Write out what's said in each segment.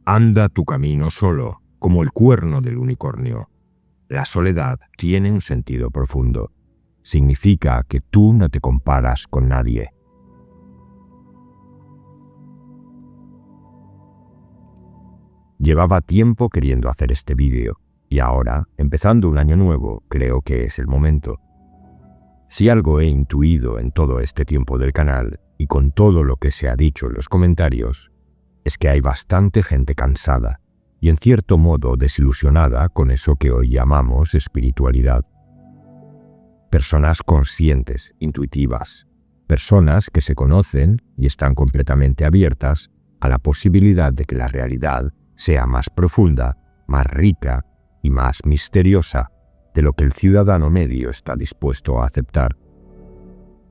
Anda tu camino solo, como el cuerno del unicornio. La soledad tiene un sentido profundo. Significa que tú no te comparas con nadie. Llevaba tiempo queriendo hacer este vídeo, y ahora, empezando un año nuevo, creo que es el momento. Si algo he intuido en todo este tiempo del canal, y con todo lo que se ha dicho en los comentarios, es que hay bastante gente cansada, y en cierto modo desilusionada con eso que hoy llamamos espiritualidad. Personas conscientes, intuitivas, personas que se conocen y están completamente abiertas a la posibilidad de que la realidad sea más profunda, más rica y más misteriosa de lo que el ciudadano medio está dispuesto a aceptar.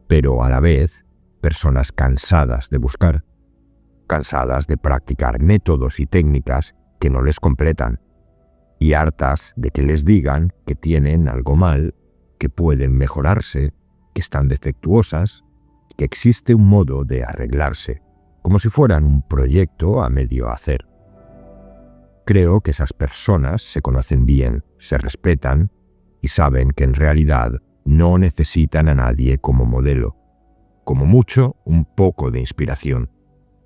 Pero a la vez, personas cansadas de buscar, cansadas de practicar métodos y técnicas que no les completan, y hartas de que les digan que tienen algo mal, que pueden mejorarse, que están defectuosas, que existe un modo de arreglarse, como si fueran un proyecto a medio hacer. Creo que esas personas se conocen bien, se respetan y saben que en realidad no necesitan a nadie como modelo, como mucho un poco de inspiración,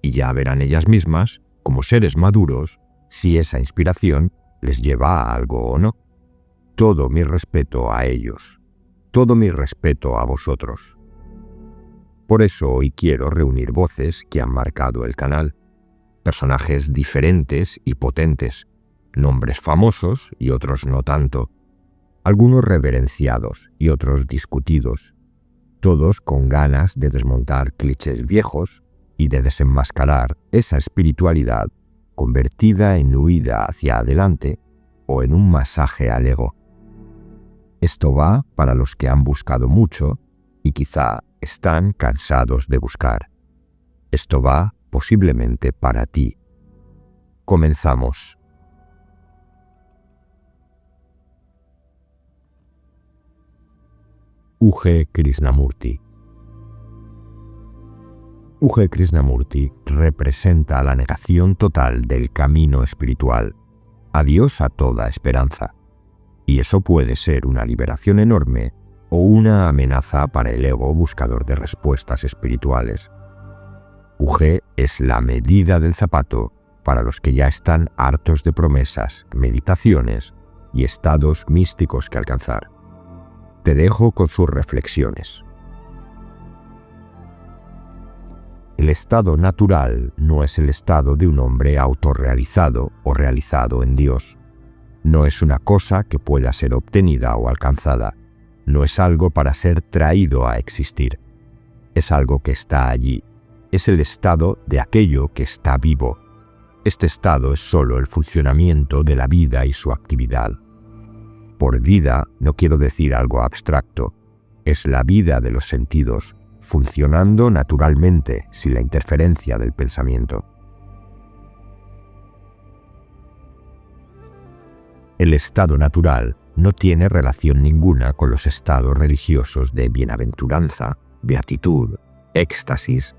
y ya verán ellas mismas, como seres maduros, si esa inspiración les lleva a algo o no. Todo mi respeto a ellos, todo mi respeto a vosotros. Por eso hoy quiero reunir voces que han marcado el canal, personajes diferentes y potentes, nombres famosos y otros no tanto, algunos reverenciados y otros discutidos, todos con ganas de desmontar clichés viejos y de desenmascarar esa espiritualidad convertida en huida hacia adelante o en un masaje al ego. Esto va para los que han buscado mucho y quizá están cansados de buscar. Esto va posiblemente para ti. Comenzamos. U.G. Krishnamurti. U.G. Krishnamurti representa la negación total del camino espiritual. Adiós a toda esperanza. Y eso puede ser una liberación enorme o una amenaza para el ego buscador de respuestas espirituales. U.G. es la medida del zapato para los que ya están hartos de promesas, meditaciones y estados místicos que alcanzar. Te dejo con sus reflexiones. El estado natural no es el estado de un hombre autorrealizado o realizado en Dios. No es una cosa que pueda ser obtenida o alcanzada. No es algo para ser traído a existir. Es algo que está allí. Es el estado de aquello que está vivo. Este estado es solo el funcionamiento de la vida y su actividad. Por vida no quiero decir algo abstracto. Es la vida de los sentidos, funcionando naturalmente sin la interferencia del pensamiento. El estado natural no tiene relación ninguna con los estados religiosos de bienaventuranza, beatitud, éxtasis.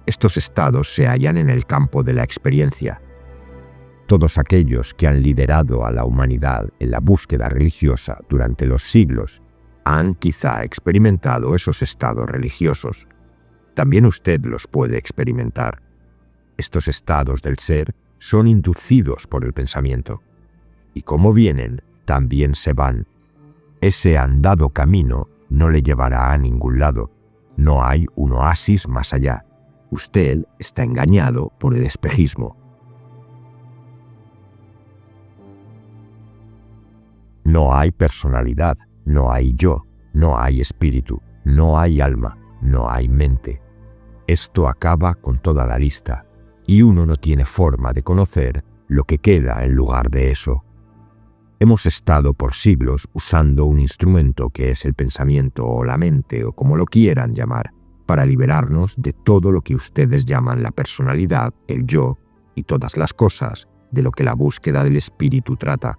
Estos estados se hallan en el campo de la experiencia. Todos aquellos que han liderado a la humanidad en la búsqueda religiosa durante los siglos han quizá experimentado esos estados religiosos. También usted los puede experimentar. Estos estados del ser son inducidos por el pensamiento. Y como vienen, también se van. Ese andado camino no le llevará a ningún lado. No hay un oasis más allá. Usted está engañado por el espejismo. No hay personalidad, no hay yo, no hay espíritu, no hay alma, no hay mente. Esto acaba con toda la lista, y uno no tiene forma de conocer lo que queda en lugar de eso. Hemos estado por siglos usando un instrumento que es el pensamiento o la mente o como lo quieran llamar, para liberarnos de todo lo que ustedes llaman la personalidad, el yo y todas las cosas de lo que la búsqueda del espíritu trata.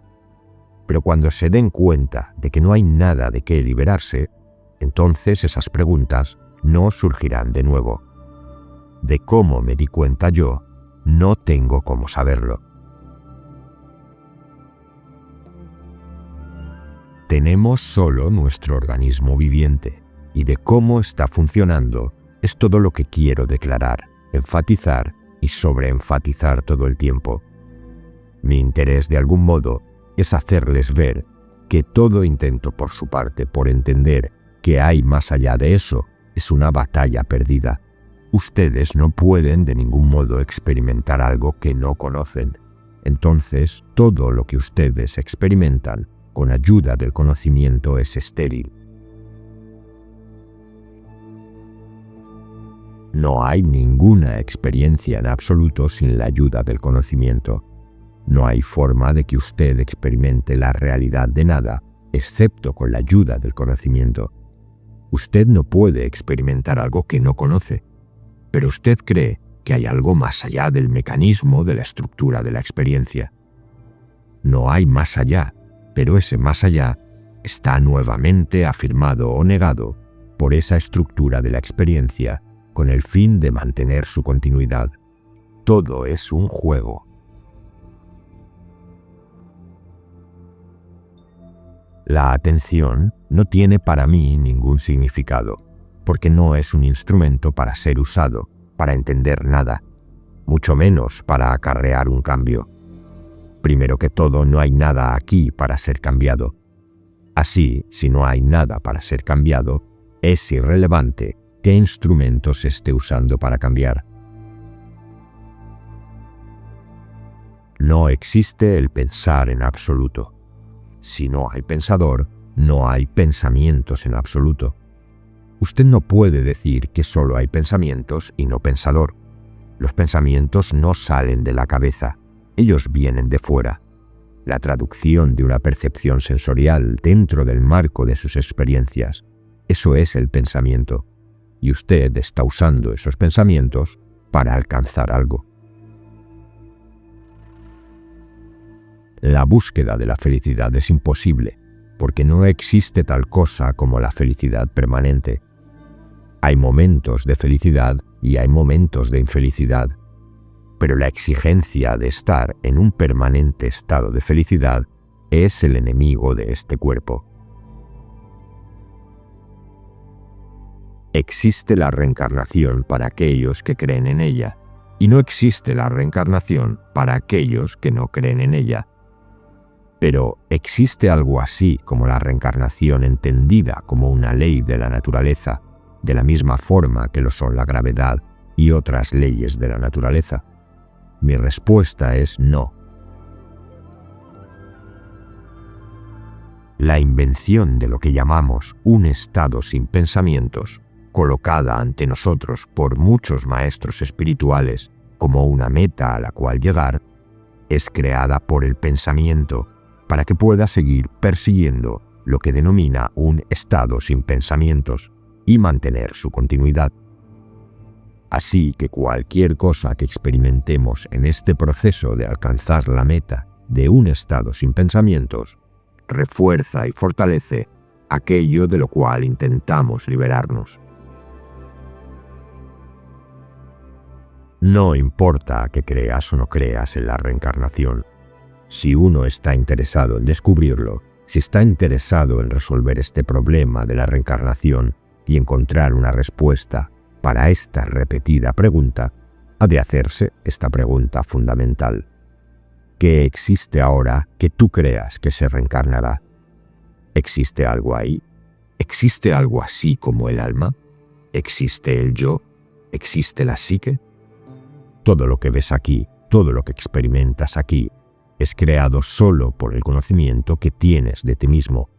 Pero cuando se den cuenta de que no hay nada de qué liberarse, entonces esas preguntas no surgirán de nuevo. De cómo me di cuenta yo, no tengo cómo saberlo. Tenemos solo nuestro organismo viviente, y de cómo está funcionando es todo lo que quiero declarar, enfatizar y sobreenfatizar todo el tiempo. Mi interés, de algún modo, es hacerles ver que todo intento por su parte por entender que hay más allá de eso es una batalla perdida. Ustedes no pueden de ningún modo experimentar algo que no conocen. Entonces, todo lo que ustedes experimentan con ayuda del conocimiento es estéril. No hay ninguna experiencia en absoluto sin la ayuda del conocimiento. No hay forma de que usted experimente la realidad de nada, excepto con la ayuda del conocimiento. Usted no puede experimentar algo que no conoce, pero usted cree que hay algo más allá del mecanismo de la estructura de la experiencia. No hay más allá, pero ese más allá está nuevamente afirmado o negado por esa estructura de la experiencia con el fin de mantener su continuidad. Todo es un juego. La atención no tiene para mí ningún significado, porque no es un instrumento para ser usado, para entender nada, mucho menos para acarrear un cambio. Primero que todo, no hay nada aquí para ser cambiado. Así, si no hay nada para ser cambiado, es irrelevante qué instrumento se esté usando para cambiar. No existe el pensar en absoluto. Si no hay pensador, no hay pensamientos en absoluto. Usted no puede decir que solo hay pensamientos y no pensador. Los pensamientos no salen de la cabeza, ellos vienen de fuera. La traducción de una percepción sensorial dentro del marco de sus experiencias, eso es el pensamiento. Y usted está usando esos pensamientos para alcanzar algo. La búsqueda de la felicidad es imposible, porque no existe tal cosa como la felicidad permanente. Hay momentos de felicidad y hay momentos de infelicidad, pero la exigencia de estar en un permanente estado de felicidad es el enemigo de este cuerpo. Existe la reencarnación para aquellos que creen en ella, y no existe la reencarnación para aquellos que no creen en ella. Pero ¿existe algo así como la reencarnación entendida como una ley de la naturaleza, de la misma forma que lo son la gravedad y otras leyes de la naturaleza? Mi respuesta es no. La invención de lo que llamamos un estado sin pensamientos, colocada ante nosotros por muchos maestros espirituales como una meta a la cual llegar, es creada por el pensamiento para que pueda seguir persiguiendo lo que denomina un estado sin pensamientos y mantener su continuidad. Así que cualquier cosa que experimentemos en este proceso de alcanzar la meta de un estado sin pensamientos, refuerza y fortalece aquello de lo cual intentamos liberarnos. No importa que creas o no creas en la reencarnación. Si uno está interesado en descubrirlo, si está interesado en resolver este problema de la reencarnación y encontrar una respuesta para esta repetida pregunta, ha de hacerse esta pregunta fundamental. ¿Qué existe ahora que tú creas que se reencarnará? ¿Existe algo ahí? ¿Existe algo así como el alma? ¿Existe el yo? ¿Existe la psique? Todo lo que ves aquí, todo lo que experimentas aquí, es creado solo por el conocimiento que tienes de ti mismo.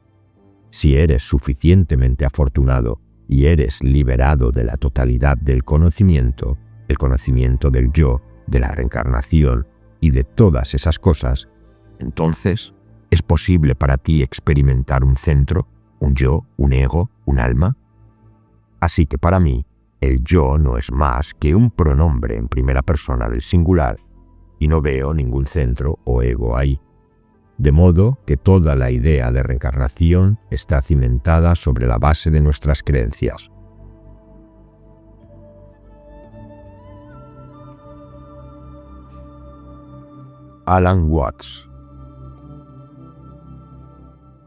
Si eres suficientemente afortunado y eres liberado de la totalidad del conocimiento, el conocimiento del yo, de la reencarnación y de todas esas cosas, entonces es posible para ti experimentar un centro, un yo, un ego, un alma. Así que para mí, el yo no es más que un pronombre en primera persona del singular, y no veo ningún centro o ego ahí. De modo que toda la idea de reencarnación está cimentada sobre la base de nuestras creencias. Alan Watts.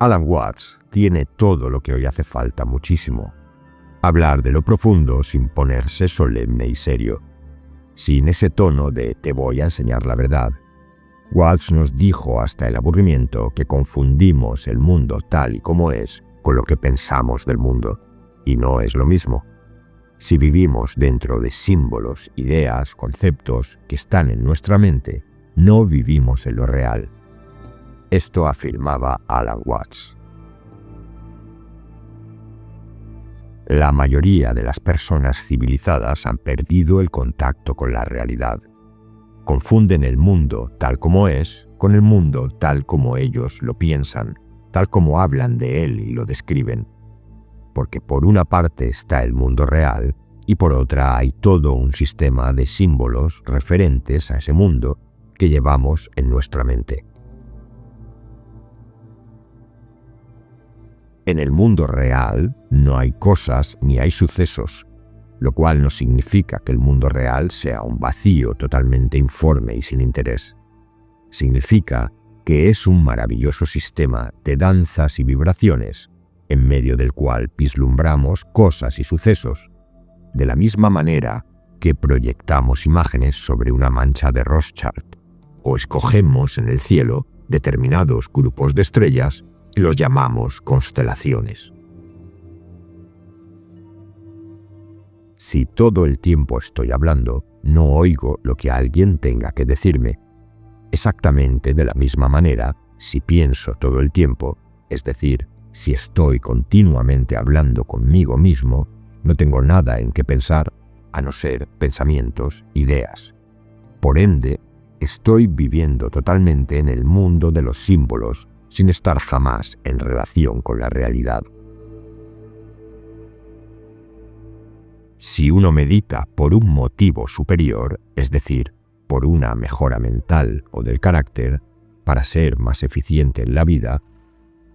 Alan Watts tiene todo lo que hoy hace falta muchísimo. Hablar de lo profundo sin ponerse solemne y serio, sin ese tono de te voy a enseñar la verdad. Watts nos dijo hasta el aburrimiento que confundimos el mundo tal y como es con lo que pensamos del mundo, y no es lo mismo. Si vivimos dentro de símbolos, ideas, conceptos que están en nuestra mente, no vivimos en lo real. Esto afirmaba Alan Watts. La mayoría de las personas civilizadas han perdido el contacto con la realidad. Confunden el mundo tal como es con el mundo tal como ellos lo piensan, tal como hablan de él y lo describen. Porque por una parte está el mundo real y por otra hay todo un sistema de símbolos referentes a ese mundo que llevamos en nuestra mente. En el mundo real no hay cosas ni hay sucesos, lo cual no significa que el mundo real sea un vacío totalmente informe y sin interés. Significa que es un maravilloso sistema de danzas y vibraciones, en medio del cual vislumbramos cosas y sucesos, de la misma manera que proyectamos imágenes sobre una mancha de Rorschach, o escogemos en el cielo determinados grupos de estrellas y los llamamos constelaciones. Si todo el tiempo estoy hablando, no oigo lo que alguien tenga que decirme. Exactamente de la misma manera, si pienso todo el tiempo, es decir, si estoy continuamente hablando conmigo mismo, no tengo nada en qué pensar, a no ser pensamientos, ideas. Por ende, estoy viviendo totalmente en el mundo de los símbolos, sin estar jamás en relación con la realidad. Si uno medita por un motivo superior, es decir, por una mejora mental o del carácter, para ser más eficiente en la vida,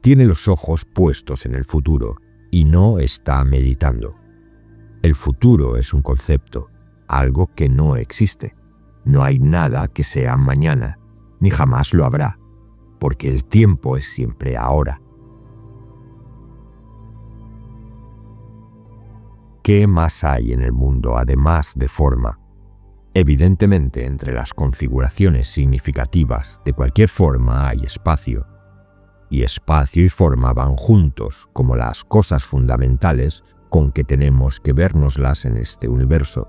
tiene los ojos puestos en el futuro y no está meditando. El futuro es un concepto, algo que no existe. No hay nada que sea mañana, ni jamás lo habrá, porque el tiempo es siempre ahora. ¿Qué más hay en el mundo además de forma? Evidentemente, entre las configuraciones significativas de cualquier forma hay espacio. Y espacio y forma van juntos como las cosas fundamentales con que tenemos que vérnoslas en este universo.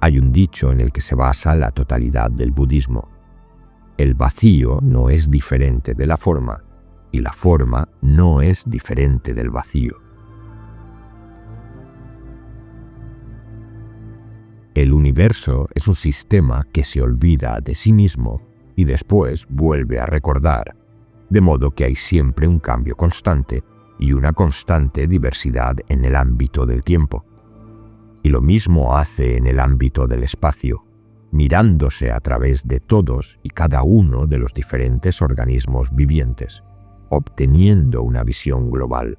Hay un dicho en el que se basa la totalidad del budismo. El vacío no es diferente de la forma, y la forma no es diferente del vacío. El universo es un sistema que se olvida de sí mismo y después vuelve a recordar, de modo que hay siempre un cambio constante y una constante diversidad en el ámbito del tiempo. Y lo mismo hace en el ámbito del espacio, mirándose a través de todos y cada uno de los diferentes organismos vivientes, obteniendo una visión global.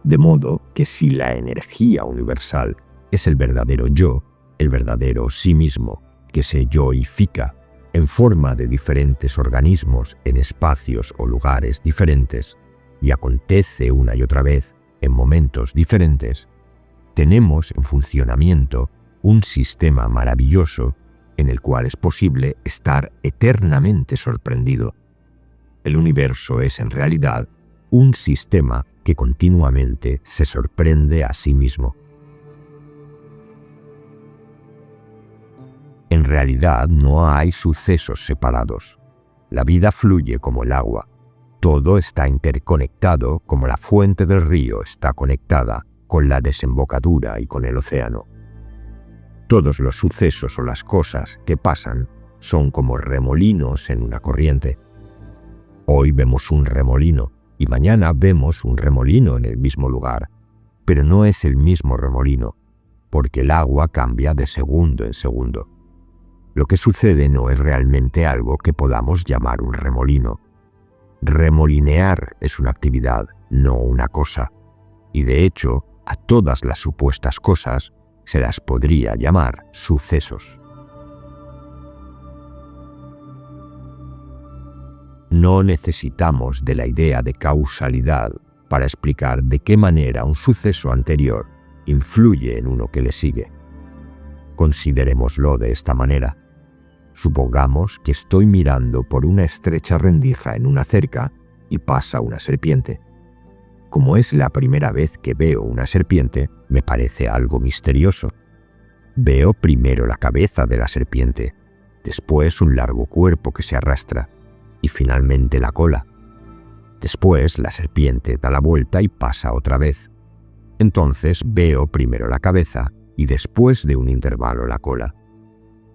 De modo que si la energía universal es el verdadero yo, el verdadero sí mismo, que se yoifica en forma de diferentes organismos en espacios o lugares diferentes, y acontece una y otra vez en momentos diferentes, tenemos en funcionamiento un sistema maravilloso en el cual es posible estar eternamente sorprendido. El universo es en realidad un sistema que continuamente se sorprende a sí mismo. En realidad no hay sucesos separados. La vida fluye como el agua. Todo está interconectado como la fuente del río está conectada con la desembocadura y con el océano. Todos los sucesos o las cosas que pasan son como remolinos en una corriente. Hoy vemos un remolino y mañana vemos un remolino en el mismo lugar, pero no es el mismo remolino, porque el agua cambia de segundo en segundo. Lo que sucede no es realmente algo que podamos llamar un remolino. Remolinear es una actividad, no una cosa, y de hecho, a todas las supuestas cosas se las podría llamar sucesos. No necesitamos de la idea de causalidad para explicar de qué manera un suceso anterior influye en uno que le sigue. Considerémoslo de esta manera. Supongamos que estoy mirando por una estrecha rendija en una cerca y pasa una serpiente. Como es la primera vez que veo una serpiente, me parece algo misterioso. Veo primero la cabeza de la serpiente, después un largo cuerpo que se arrastra y finalmente la cola. Después la serpiente da la vuelta y pasa otra vez. Entonces veo primero la cabeza y después de un intervalo la cola.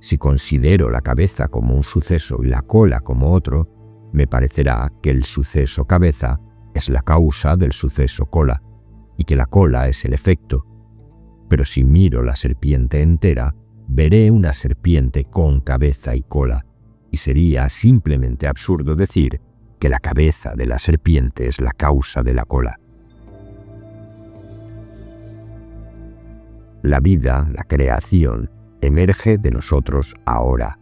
Si considero la cabeza como un suceso y la cola como otro, me parecerá que el suceso cabeza es la causa del suceso cola y que la cola es el efecto. Pero si miro la serpiente entera, veré una serpiente con cabeza y cola, y sería simplemente absurdo decir que la cabeza de la serpiente es la causa de la cola. La vida, la creación, emerge de nosotros ahora.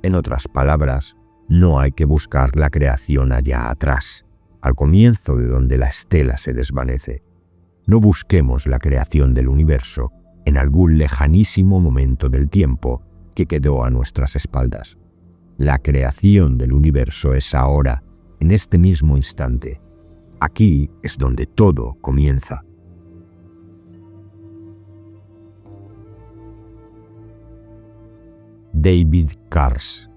En otras palabras, no hay que buscar la creación allá atrás, al comienzo de donde la estela se desvanece. No busquemos la creación del universo en algún lejanísimo momento del tiempo que quedó a nuestras espaldas. La creación del universo es ahora, en este mismo instante. Aquí es donde todo comienza. David Cars.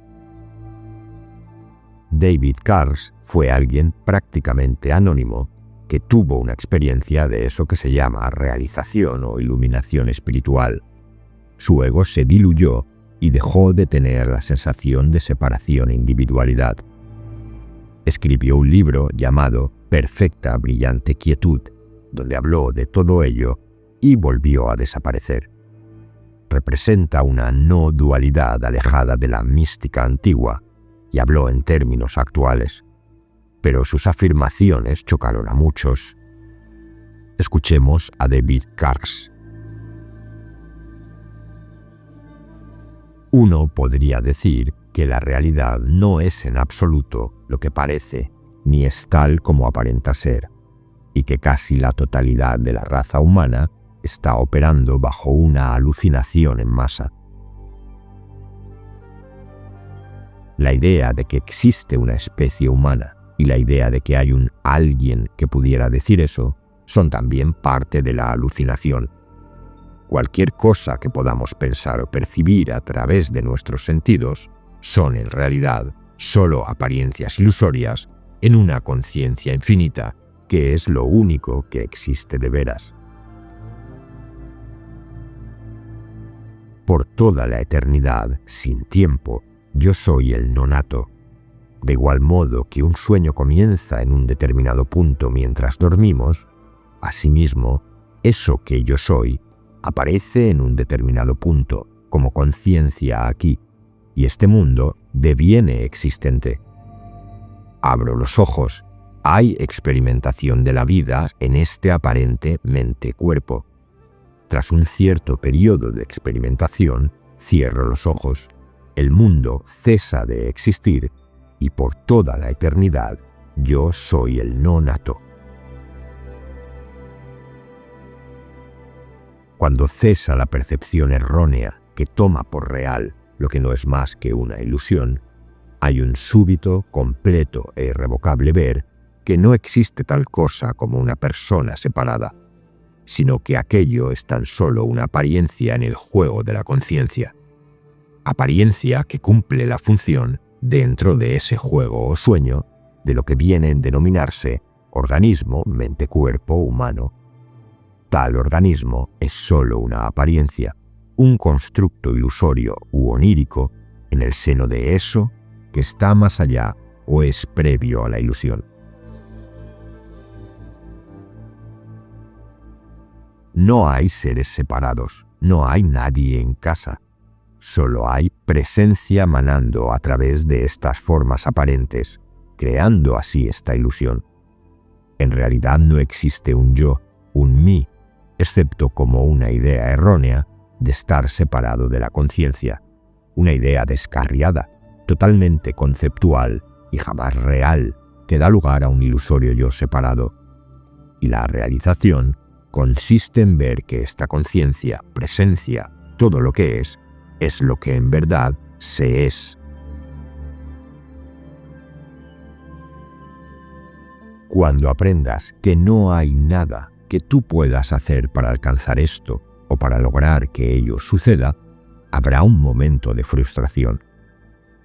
David Cars fue alguien prácticamente anónimo que tuvo una experiencia de eso que se llama realización o iluminación espiritual. Su ego se diluyó y dejó de tener la sensación de separación e individualidad. Escribió un libro llamado Perfecta Brillante Quietud, donde habló de todo ello y volvió a desaparecer. Representa una no dualidad alejada de la mística antigua y habló en términos actuales. Pero sus afirmaciones chocaron a muchos. Escuchemos a David Cars. Uno podría decir que la realidad no es en absoluto lo que parece, ni es tal como aparenta ser, y que casi la totalidad de la raza humana está operando bajo una alucinación en masa. La idea de que existe una especie humana y la idea de que hay un alguien que pudiera decir eso son también parte de la alucinación. Cualquier cosa que podamos pensar o percibir a través de nuestros sentidos son en realidad solo apariencias ilusorias en una conciencia infinita, que es lo único que existe de veras. Por toda la eternidad, sin tiempo, yo soy el nonato. De igual modo que un sueño comienza en un determinado punto mientras dormimos, asimismo, eso que yo soy aparece en un determinado punto como conciencia aquí, y este mundo deviene existente. Abro los ojos, hay experimentación de la vida en este aparente mente-cuerpo. Tras un cierto periodo de experimentación, cierro los ojos, el mundo cesa de existir y por toda la eternidad yo soy el nonato. Cuando cesa la percepción errónea que toma por real lo que no es más que una ilusión, hay un súbito, completo e irrevocable ver que no existe tal cosa como una persona separada, sino que aquello es tan solo una apariencia en el juego de la conciencia. Apariencia que cumple la función dentro de ese juego o sueño de lo que viene en denominarse organismo mente-cuerpo humano. Tal organismo es solo una apariencia, un constructo ilusorio u onírico en el seno de eso que está más allá o es previo a la ilusión. No hay seres separados, no hay nadie en casa. Solo hay presencia manando a través de estas formas aparentes, creando así esta ilusión. En realidad no existe un yo, un mí, excepto como una idea errónea de estar separado de la conciencia, una idea descarriada, totalmente conceptual y y jamás real, que da lugar a un ilusorio yo separado. Y la realización consiste en ver que esta conciencia, presencia, todo lo que es lo que en verdad se es. Cuando aprendas que no hay nada que tú puedas hacer para alcanzar esto o para lograr que ello suceda, habrá un momento de frustración.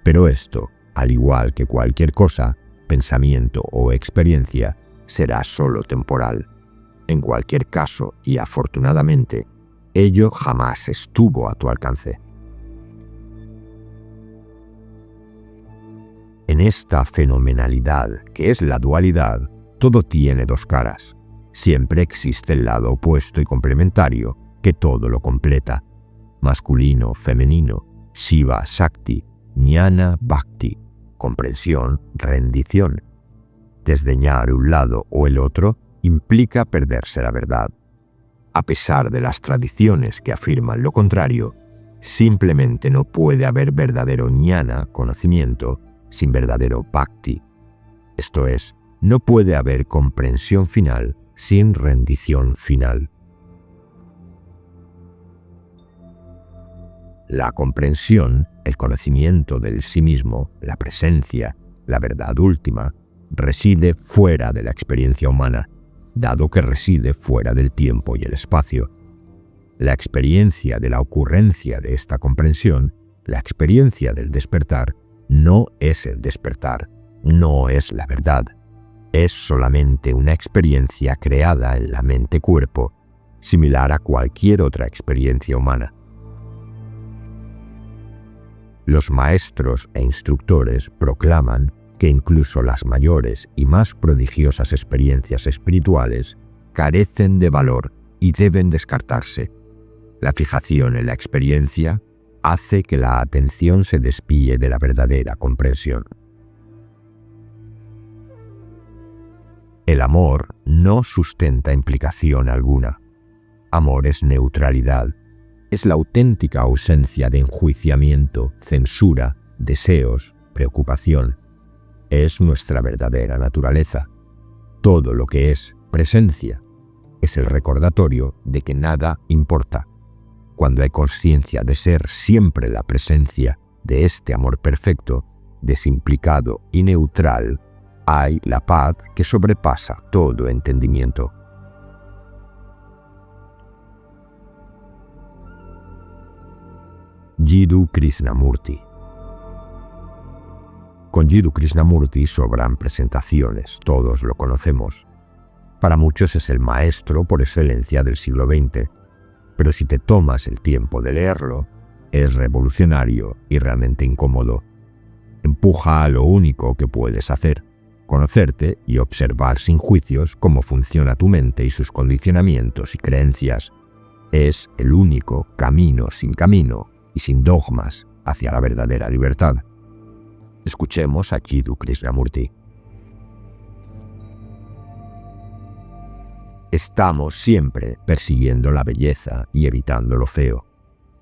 Pero esto, al igual que cualquier cosa, pensamiento o experiencia, será solo temporal. En cualquier caso, y afortunadamente, ello jamás estuvo a tu alcance. En esta fenomenalidad, que es la dualidad, todo tiene dos caras. Siempre existe el lado opuesto y complementario, que todo lo completa. Masculino, femenino, Shiva, Shakti, Jnana, Bhakti, comprensión, rendición. Desdeñar un lado o el otro implica perderse la verdad. A pesar de las tradiciones que afirman lo contrario, simplemente no puede haber verdadero jnana, conocimiento, sin verdadero bhakti. Esto es, no puede haber comprensión final sin rendición final. La comprensión, el conocimiento del sí mismo, la presencia, la verdad última, reside fuera de la experiencia humana, dado que reside fuera del tiempo y el espacio. La experiencia de la ocurrencia de esta comprensión, la experiencia del despertar, no es el despertar, no es la verdad. Es solamente una experiencia creada en la mente-cuerpo, similar a cualquier otra experiencia humana. Los maestros e instructores proclaman que incluso las mayores y más prodigiosas experiencias espirituales carecen de valor y deben descartarse. La fijación en la experiencia hace que la atención se desvíe de la verdadera comprensión. El amor no sustenta implicación alguna. Amor es neutralidad. Es la auténtica ausencia de enjuiciamiento, censura, deseos, preocupación. Es nuestra verdadera naturaleza. Todo lo que es presencia es el recordatorio de que nada importa. Cuando hay conciencia de ser siempre la presencia de este amor perfecto, desimplicado y neutral, hay la paz que sobrepasa todo entendimiento. Jiddu Krishnamurti. Con Jiddu Krishnamurti sobran presentaciones, todos lo conocemos. Para muchos es el maestro por excelencia del siglo XX, pero si te tomas el tiempo de leerlo, es revolucionario y realmente incómodo. Empuja a lo único que puedes hacer, conocerte y observar sin juicios cómo funciona tu mente y sus condicionamientos y creencias. Es el único camino sin camino y sin dogmas hacia la verdadera libertad. Escuchemos a Jiddu Krishnamurti. Estamos siempre persiguiendo la belleza y evitando lo feo,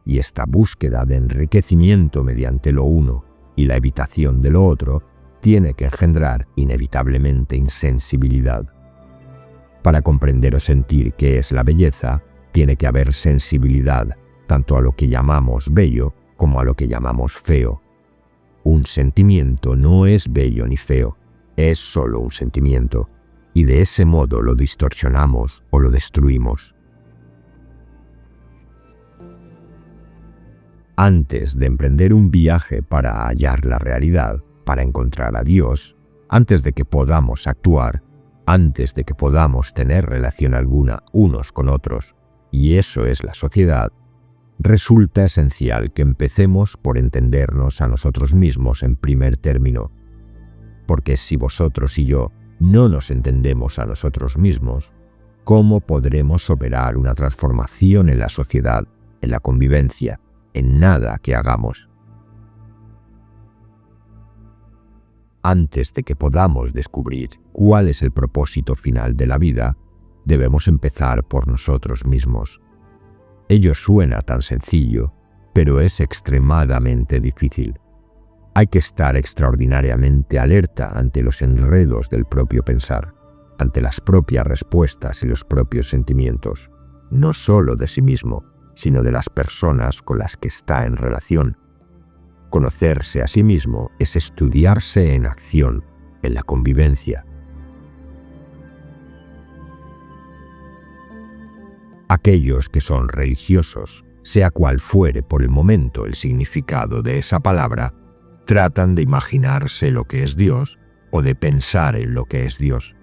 y esta búsqueda de enriquecimiento mediante lo uno y la evitación de lo otro tiene que engendrar inevitablemente insensibilidad. Para comprender o sentir qué es la belleza, tiene que haber sensibilidad, tanto a lo que llamamos bello como a lo que llamamos feo. Un sentimiento no es bello ni feo, es solo un sentimiento, y de ese modo lo distorsionamos o lo destruimos. Antes de emprender un viaje para hallar la realidad, para encontrar a Dios, antes de que podamos actuar, antes de que podamos tener relación alguna unos con otros, y eso es la sociedad, resulta esencial que empecemos por entendernos a nosotros mismos en primer término. Porque si vosotros y yo no nos entendemos a nosotros mismos, ¿cómo podremos operar una transformación en la sociedad, en la convivencia, en nada que hagamos? Antes de que podamos descubrir cuál es el propósito final de la vida, debemos empezar por nosotros mismos. Ello suena tan sencillo, pero es extremadamente difícil. Hay que estar extraordinariamente alerta ante los enredos del propio pensar, ante las propias respuestas y los propios sentimientos, no solo de sí mismo, sino de las personas con las que está en relación. Conocerse a sí mismo es estudiarse en acción, en la convivencia. Aquellos que son religiosos, sea cual fuere por el momento el significado de esa palabra, tratan de imaginarse lo que es Dios o de pensar en lo que es Dios.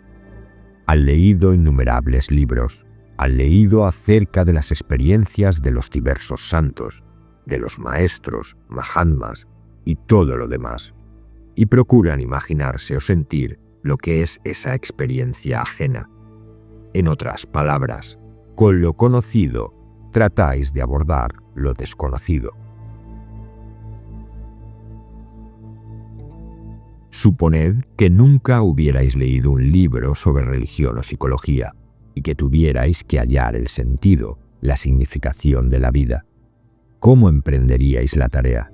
Han leído innumerables libros, han leído acerca de las experiencias de los diversos santos, de los maestros, mahatmas y todo lo demás, y procuran imaginarse o sentir lo que es esa experiencia ajena. En otras palabras, con lo conocido tratáis de abordar lo desconocido. Suponed que nunca hubierais leído un libro sobre religión o psicología y que tuvierais que hallar el sentido, la significación de la vida. ¿Cómo emprenderíais la tarea?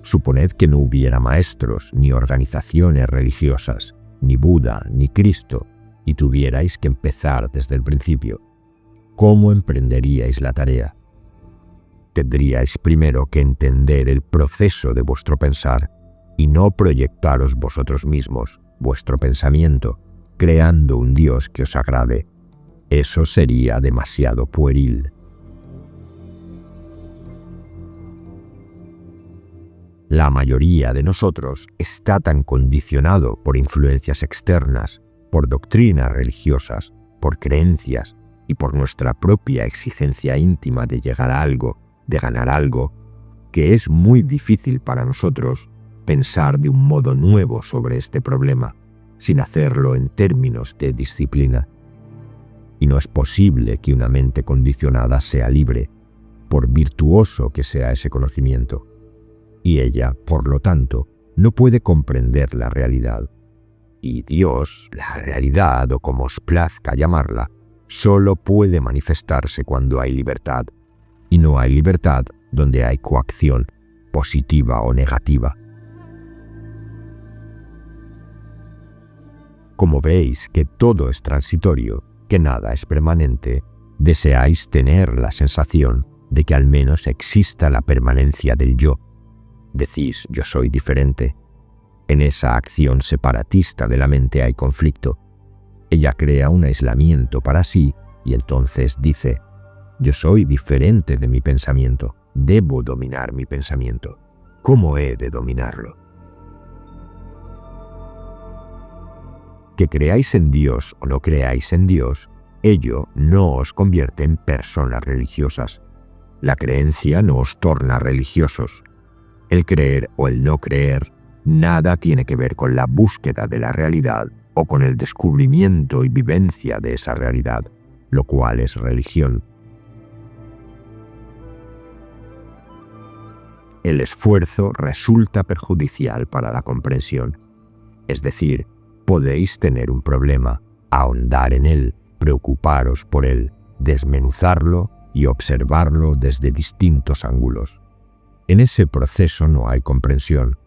Suponed que no hubiera maestros ni organizaciones religiosas, ni Buda, ni Cristo, y tuvierais que empezar desde el principio. ¿Cómo emprenderíais la tarea? Tendríais primero que entender el proceso de vuestro pensar y no proyectaros vosotros mismos, vuestro pensamiento, creando un Dios que os agrade. Eso sería demasiado pueril. La mayoría de nosotros está tan condicionado por influencias externas, por doctrinas religiosas, por creencias y por nuestra propia exigencia íntima de llegar a algo, de ganar algo, que es muy difícil para nosotros pensar de un modo nuevo sobre este problema, sin hacerlo en términos de disciplina. Y no es posible que una mente condicionada sea libre, por virtuoso que sea ese conocimiento. Y ella, por lo tanto, no puede comprender la realidad. Y Dios, la realidad o como os plazca llamarla, solo puede manifestarse cuando hay libertad, y no hay libertad donde hay coacción, positiva o negativa. Como veis que todo es transitorio, que nada es permanente, deseáis tener la sensación de que al menos exista la permanencia del yo. Decís, yo soy diferente. En esa acción separatista de la mente hay conflicto. Ella crea un aislamiento para sí y entonces dice, yo soy diferente de mi pensamiento, debo dominar mi pensamiento. ¿Cómo he de dominarlo? Que creáis en Dios o no creáis en Dios, ello no os convierte en personas religiosas. La creencia no os torna religiosos. El creer o el no creer nada tiene que ver con la búsqueda de la realidad o con el descubrimiento y vivencia de esa realidad, lo cual es religión. El esfuerzo resulta perjudicial para la comprensión. Es decir, podéis tener un problema, ahondar en él, preocuparos por él, desmenuzarlo y observarlo desde distintos ángulos. En ese proceso no hay comprensión.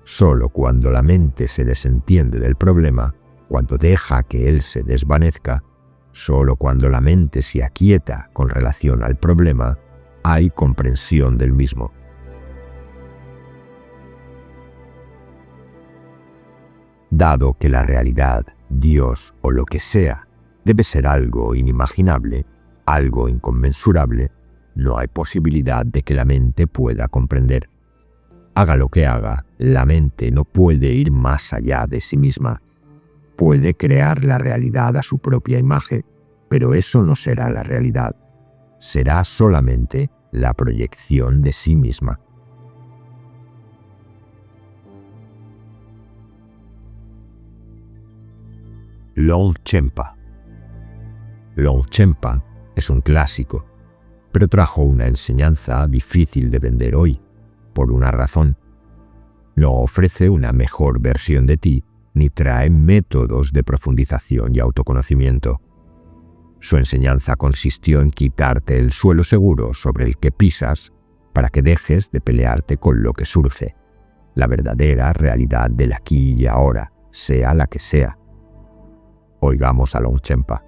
Solo cuando la mente se desentiende del problema, cuando deja que él se desvanezca, solo cuando la mente se aquieta con relación al problema, hay comprensión del mismo. Dado que la realidad, Dios o lo que sea, debe ser algo inimaginable, algo inconmensurable, no hay posibilidad de que la mente pueda comprender. Haga lo que haga, la mente no puede ir más allá de sí misma. Puede crear la realidad a su propia imagen, pero eso no será la realidad. Será solamente la proyección de sí misma. Longchenpa. Longchenpa es un clásico, pero trajo una enseñanza difícil de vender hoy, por una razón. No ofrece una mejor versión de ti, ni trae métodos de profundización y autoconocimiento. Su enseñanza consistió en quitarte el suelo seguro sobre el que pisas para que dejes de pelearte con lo que surge. la verdadera realidad del aquí y ahora, sea la que sea. Oigamos a Longchenpa.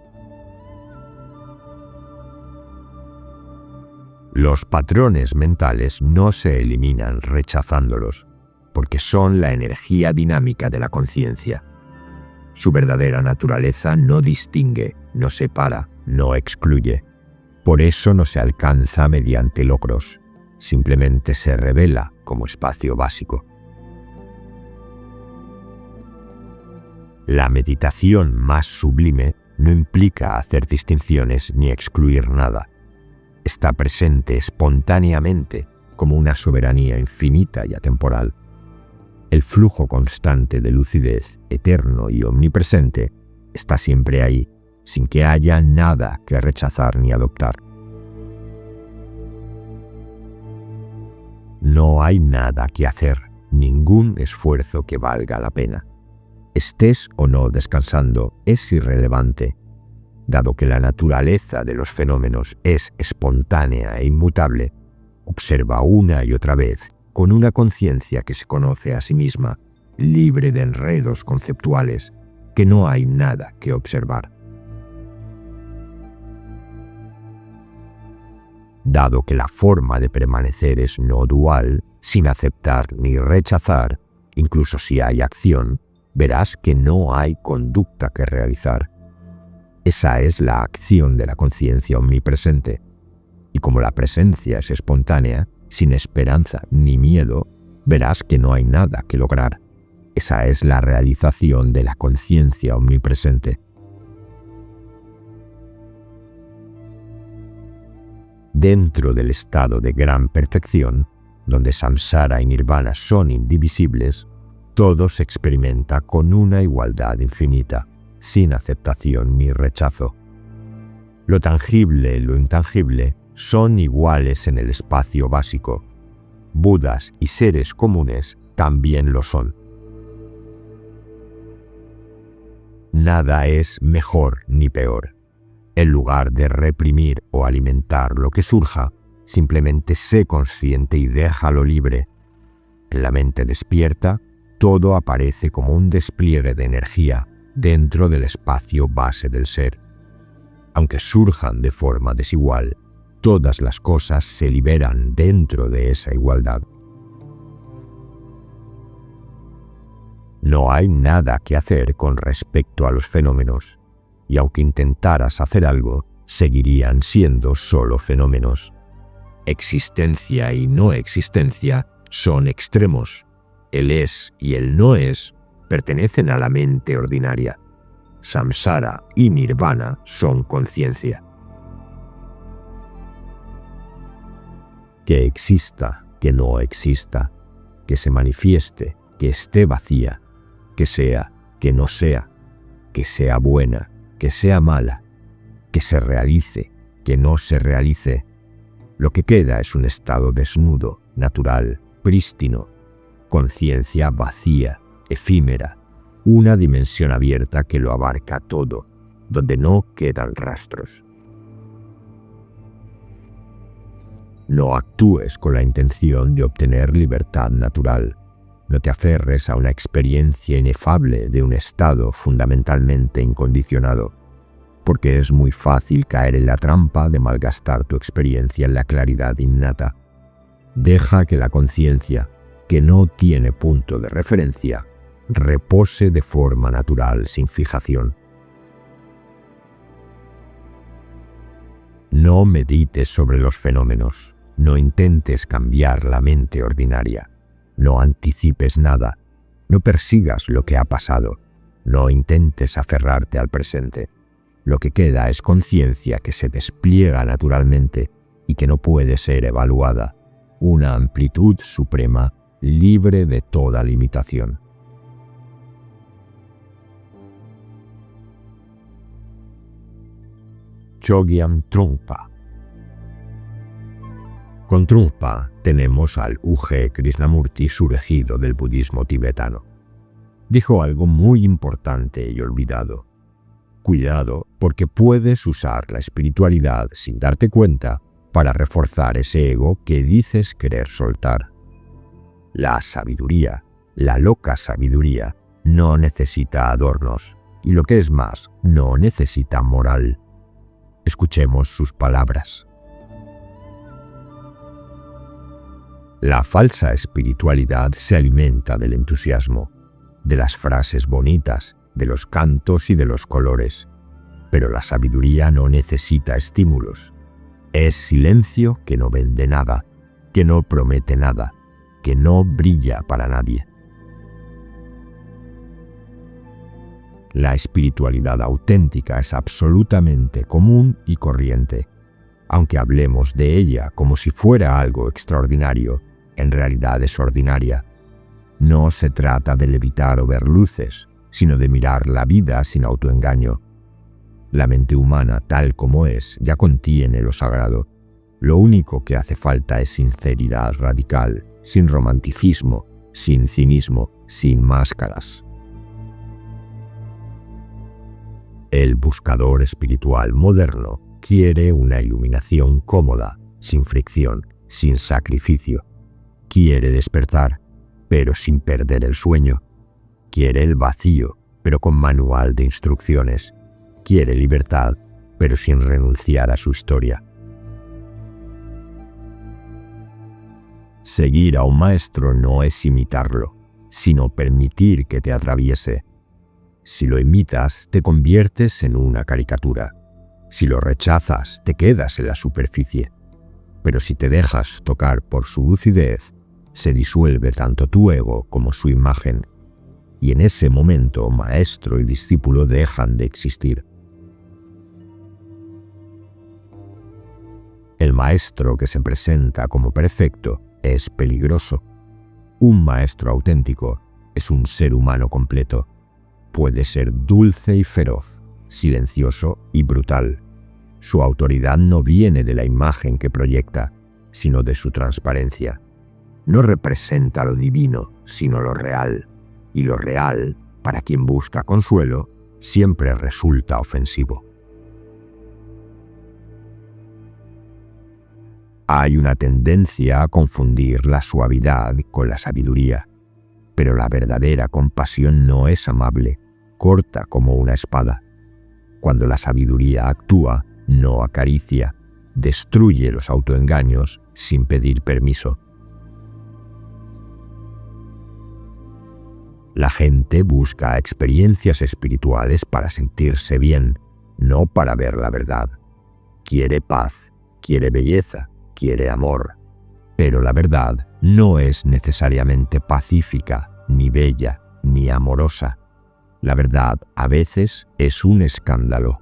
Los patrones mentales no se eliminan rechazándolos, porque son la energía dinámica de la conciencia. Su verdadera naturaleza no distingue, no separa, no excluye. Por eso no se alcanza mediante logros, simplemente se revela como espacio básico. La meditación más sublime no implica hacer distinciones ni excluir nada. Está presente espontáneamente como una soberanía infinita y atemporal. El flujo constante de lucidez, eterno y omnipresente, está siempre ahí, sin que haya nada que rechazar ni adoptar. No hay nada que hacer, ningún esfuerzo que valga la pena. Estés o no descansando es irrelevante, dado que la naturaleza de los fenómenos es espontánea e inmutable. Observa una y otra vez con una conciencia que se conoce a sí misma, libre de enredos conceptuales, que no hay nada que observar. Dado que la forma de permanecer es no dual, sin aceptar ni rechazar, incluso si hay acción, verás que no hay conducta que realizar. Esa es la acción de la conciencia omnipresente. Y como la presencia es espontánea, sin esperanza ni miedo, verás que no hay nada que lograr. Esa es la realización de la conciencia omnipresente. Dentro del estado de gran perfección, donde samsara y nirvana son indivisibles, todo se experimenta con una igualdad infinita, sin aceptación ni rechazo. Lo tangible y lo intangible son iguales en el espacio básico. Budas y seres comunes también lo son. Nada es mejor ni peor. En lugar de reprimir o alimentar lo que surja, simplemente sé consciente y déjalo libre. En la mente despierta, todo aparece como un despliegue de energía dentro del espacio base del ser. Aunque surjan de forma desigual, todas las cosas se liberan dentro de esa igualdad. No hay nada que hacer con respecto a los fenómenos, y aunque intentaras hacer algo, seguirían siendo solo fenómenos. Existencia y no existencia son extremos. El es y el no es pertenecen a la mente ordinaria. Samsara y nirvana son conciencia. Que exista, que no exista, que se manifieste, que esté vacía, que sea, que no sea, que sea buena, que sea mala, que se realice, que no se realice. Lo que queda es un estado desnudo, natural, prístino, conciencia vacía, efímera, una dimensión abierta que lo abarca todo, donde no quedan rastros. No actúes con la intención de obtener libertad natural. No te aferres a una experiencia inefable de un estado fundamentalmente incondicionado, porque es muy fácil caer en la trampa de malgastar tu experiencia en la claridad innata. Deja que la conciencia, que no tiene punto de referencia, repose de forma natural sin fijación. No medites sobre los fenómenos, no intentes cambiar la mente ordinaria, no anticipes nada, no persigas lo que ha pasado, no intentes aferrarte al presente. Lo que queda es conciencia que se despliega naturalmente y que no puede ser evaluada, una amplitud suprema libre de toda limitación. Chogyam Trungpa. Con Trungpa tenemos al U.G. Krishnamurti surgido del budismo tibetano. Dijo algo muy importante y olvidado. Cuidado, porque puedes usar la espiritualidad sin darte cuenta para reforzar ese ego que dices querer soltar. La sabiduría, La loca sabiduría no necesita adornos y, lo que es más, no necesita moral. Escuchemos sus palabras. La falsa espiritualidad se alimenta del entusiasmo, de las frases bonitas, de los cantos y de los colores. Pero la sabiduría no necesita estímulos. Es silencio que no vende nada, que no promete nada, que no brilla para nadie. La espiritualidad auténtica es absolutamente común y corriente. Aunque hablemos de ella como si fuera algo extraordinario, en realidad es ordinaria. No se trata de levitar o ver luces, sino de mirar la vida sin autoengaño. La mente humana, tal como es, ya contiene lo sagrado. Lo único que hace falta es sinceridad radical, sin romanticismo, sin cinismo, sin máscaras. El buscador espiritual moderno quiere una iluminación cómoda, sin fricción, sin sacrificio. Quiere despertar, pero sin perder el sueño. Quiere el vacío, pero con manual de instrucciones. Quiere libertad, pero sin renunciar a su historia. Seguir a un maestro no es imitarlo, sino permitir que te atraviese. Si lo imitas, te conviertes en una caricatura. Si lo rechazas, te quedas en la superficie. Pero si te dejas tocar por su lucidez, se disuelve tanto tu ego como su imagen. Y en ese momento, maestro y discípulo dejan de existir. El maestro que se presenta como perfecto es peligroso. Un maestro auténtico es un ser humano completo. Puede ser dulce y feroz, silencioso y brutal. Su autoridad no viene de la imagen que proyecta, sino de su transparencia. No representa lo divino, sino lo real. Y lo real, para quien busca consuelo, siempre resulta ofensivo. Hay una tendencia a confundir la suavidad con la sabiduría, pero la verdadera compasión no es amable, corta como una espada. Cuando la sabiduría actúa, no acaricia, destruye los autoengaños sin pedir permiso. La gente busca experiencias espirituales para sentirse bien, no para ver la verdad. Quiere paz, quiere belleza, quiere amor. Pero la verdad no es necesariamente pacífica, ni bella, ni amorosa. La verdad a veces es un escándalo.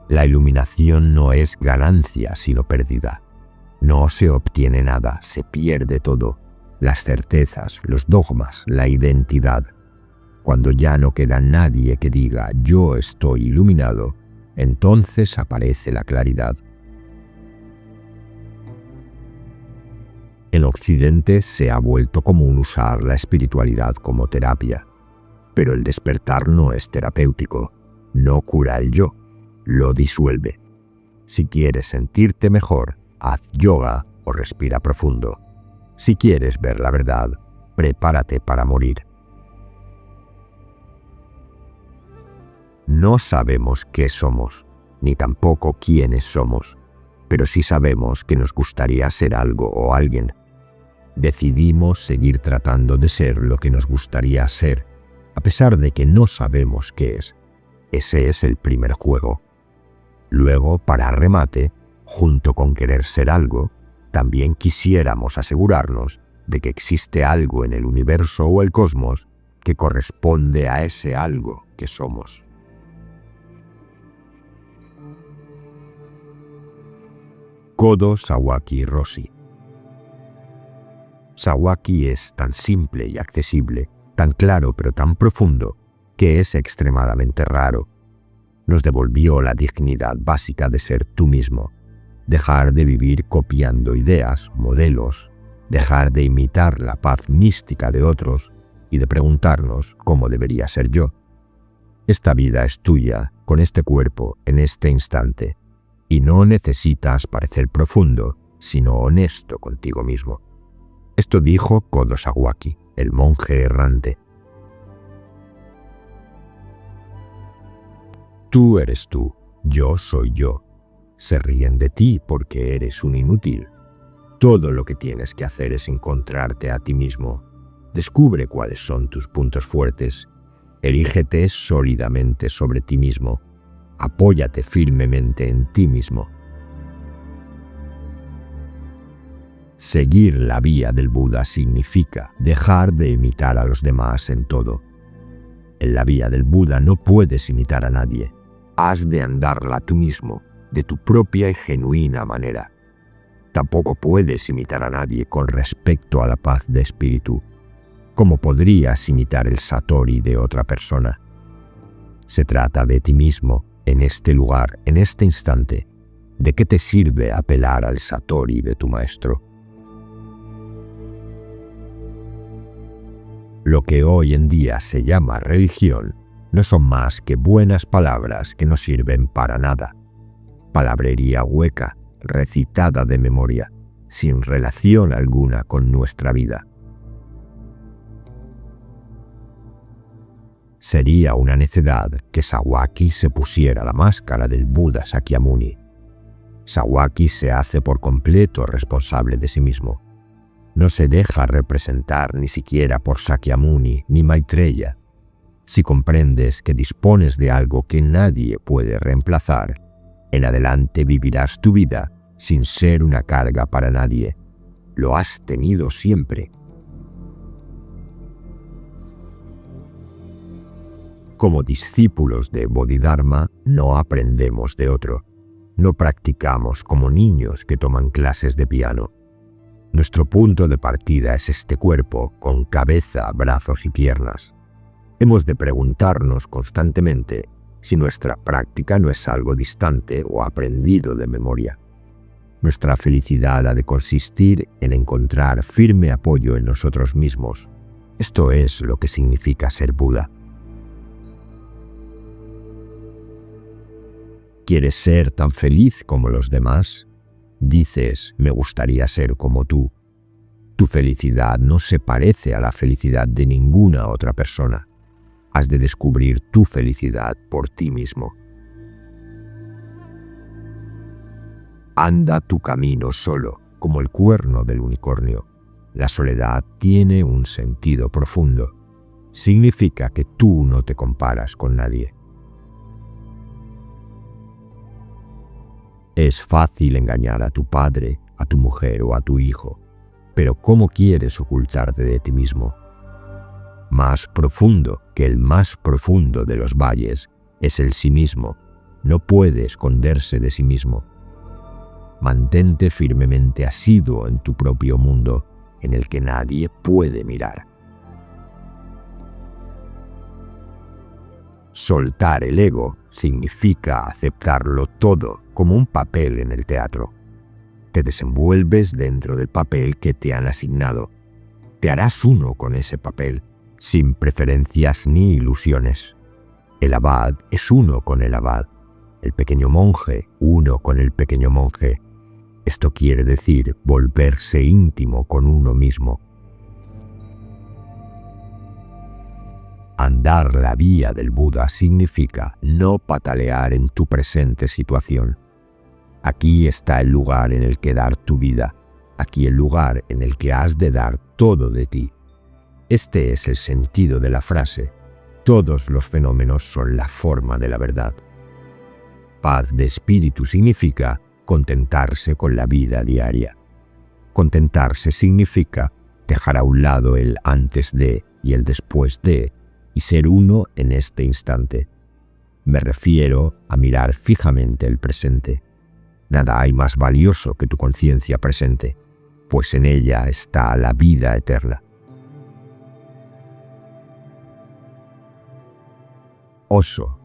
La iluminación no es ganancia sino pérdida. No se obtiene nada, se pierde todo. Las certezas, los dogmas, la identidad. Cuando ya no queda nadie que diga yo estoy iluminado, entonces aparece la claridad. En Occidente se ha vuelto común usar la espiritualidad como terapia, pero el despertar no es terapéutico, no cura el yo, lo disuelve. Si quieres sentirte mejor, haz yoga o respira profundo. Si quieres ver la verdad, prepárate para morir. No sabemos qué somos, ni tampoco quiénes somos, pero sí sabemos que nos gustaría ser algo o alguien. Decidimos seguir tratando de ser lo que nos gustaría ser, a pesar de que no sabemos qué es. Ese es el primer juego. Luego, para remate, junto con querer ser algo, también quisiéramos asegurarnos de que existe algo en el universo o el cosmos que corresponde a ese algo que somos. Kodo Sawaki Roshi. Sawaki es tan simple y accesible, tan claro pero tan profundo, que es extremadamente raro. Nos devolvió la dignidad básica de ser tú mismo, dejar de vivir copiando ideas, modelos, dejar de imitar la paz mística de otros y de preguntarnos cómo debería ser yo. Esta vida es tuya, con este cuerpo, en este instante, y no necesitas parecer profundo, sino honesto contigo mismo. Esto dijo Kodo Sawaki, el monje errante. Tú eres tú, yo soy yo. Se ríen de ti porque eres un inútil. Todo lo que tienes que hacer es encontrarte a ti mismo. Descubre cuáles son tus puntos fuertes. Erígete sólidamente sobre ti mismo. Apóyate firmemente en ti mismo. Seguir la vía del Buda significa dejar de imitar a los demás en todo. En la vía del Buda no puedes imitar a nadie. Has de andarla tú mismo, de tu propia y genuina manera. Tampoco puedes imitar a nadie con respecto a la paz de espíritu. ¿Cómo podrías imitar el Satori de otra persona? Se trata de ti mismo, en este lugar, en este instante. ¿De qué te sirve apelar al Satori de tu maestro? Lo que hoy en día se llama religión no son más que buenas palabras que no sirven para nada. Palabrería hueca, recitada de memoria, sin relación alguna con nuestra vida. Sería una necedad que Sawaki se pusiera la máscara del Buda Sakyamuni. Sawaki se hace por completo responsable de sí mismo. No se deja representar ni siquiera por Sakyamuni ni Maitreya. Si comprendes que dispones de algo que nadie puede reemplazar, en adelante vivirás tu vida sin ser una carga para nadie. Lo has tenido siempre. Como discípulos de Bodhidharma, no aprendemos de otro. No practicamos como niños que toman clases de piano. Nuestro punto de partida es este cuerpo con cabeza, brazos y piernas. Hemos de preguntarnos constantemente si nuestra práctica no es algo distante o aprendido de memoria. Nuestra felicidad ha de consistir en encontrar firme apoyo en nosotros mismos. Esto es lo que significa ser Buda. ¿Quieres ser tan feliz como los demás? Dices, me gustaría ser como tú. Tu felicidad no se parece a la felicidad de ninguna otra persona. Has de descubrir tu felicidad por ti mismo. Anda tu camino solo, como el cuerno del unicornio. La soledad tiene un sentido profundo. Significa que tú no te comparas con nadie. Es fácil engañar a tu padre, a tu mujer o a tu hijo, pero ¿cómo quieres ocultarte de ti mismo? Más profundo que el más profundo de los valles es el sí mismo. No puede esconderse de sí mismo. Mantente firmemente asiduo en tu propio mundo, en el que nadie puede mirar. Soltar el ego significa aceptarlo todo como un papel en el teatro. Te desenvuelves dentro del papel que te han asignado. Te harás uno con ese papel, sin preferencias ni ilusiones. El abad es uno con el abad, el pequeño monje uno con el pequeño monje. Esto quiere decir volverse íntimo con uno mismo. Andar la vía del Buda significa no patalear en tu presente situación. Aquí está el lugar en el que dar tu vida, aquí el lugar en el que has de dar todo de ti. Este es el sentido de la frase. Todos los fenómenos son la forma de la verdad. Paz de espíritu significa contentarse con la vida diaria. Contentarse significa dejar a un lado el antes de y el después de y ser uno en este instante. Me refiero a mirar fijamente el presente. Nada hay más valioso que tu conciencia presente, pues en ella está la vida eterna. Osho.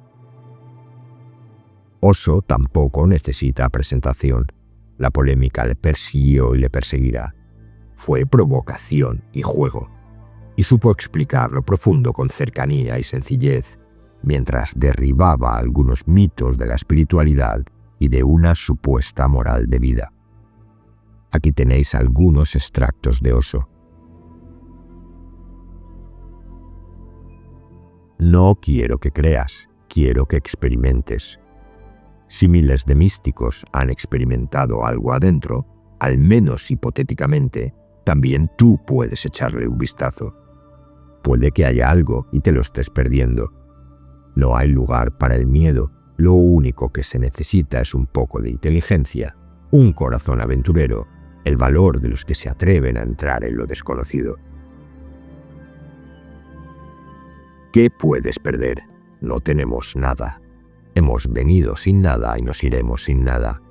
Osho tampoco necesita presentación. La polémica le persiguió y le perseguirá. Fue provocación y juego, y supo explicar lo profundo con cercanía y sencillez, mientras derribaba algunos mitos de la espiritualidad y de una supuesta moral de vida. Aquí tenéis algunos extractos de Osho. No quiero que creas, quiero que experimentes. Si miles de místicos han experimentado algo adentro, al menos hipotéticamente, también tú puedes echarle un vistazo. Puede que haya algo y te lo estés perdiendo. No hay lugar para el miedo, lo único que se necesita es un poco de inteligencia, un corazón aventurero, el valor de los que se atreven a entrar en lo desconocido. ¿Qué puedes perder? No tenemos nada. Hemos venido sin nada y nos iremos sin nada.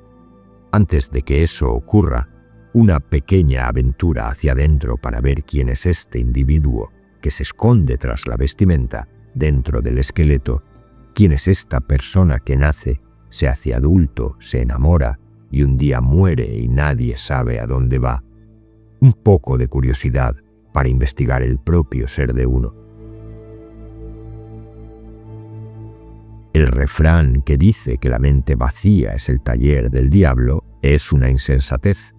Antes de que eso ocurra, una pequeña aventura hacia adentro para ver quién es este individuo que se esconde tras la vestimenta, dentro del esqueleto, quién es esta persona que nace, se hace adulto, se enamora y un día muere y nadie sabe a dónde va. Un poco de curiosidad para investigar el propio ser de uno. El refrán que dice que la mente vacía es el taller del diablo es una insensatez.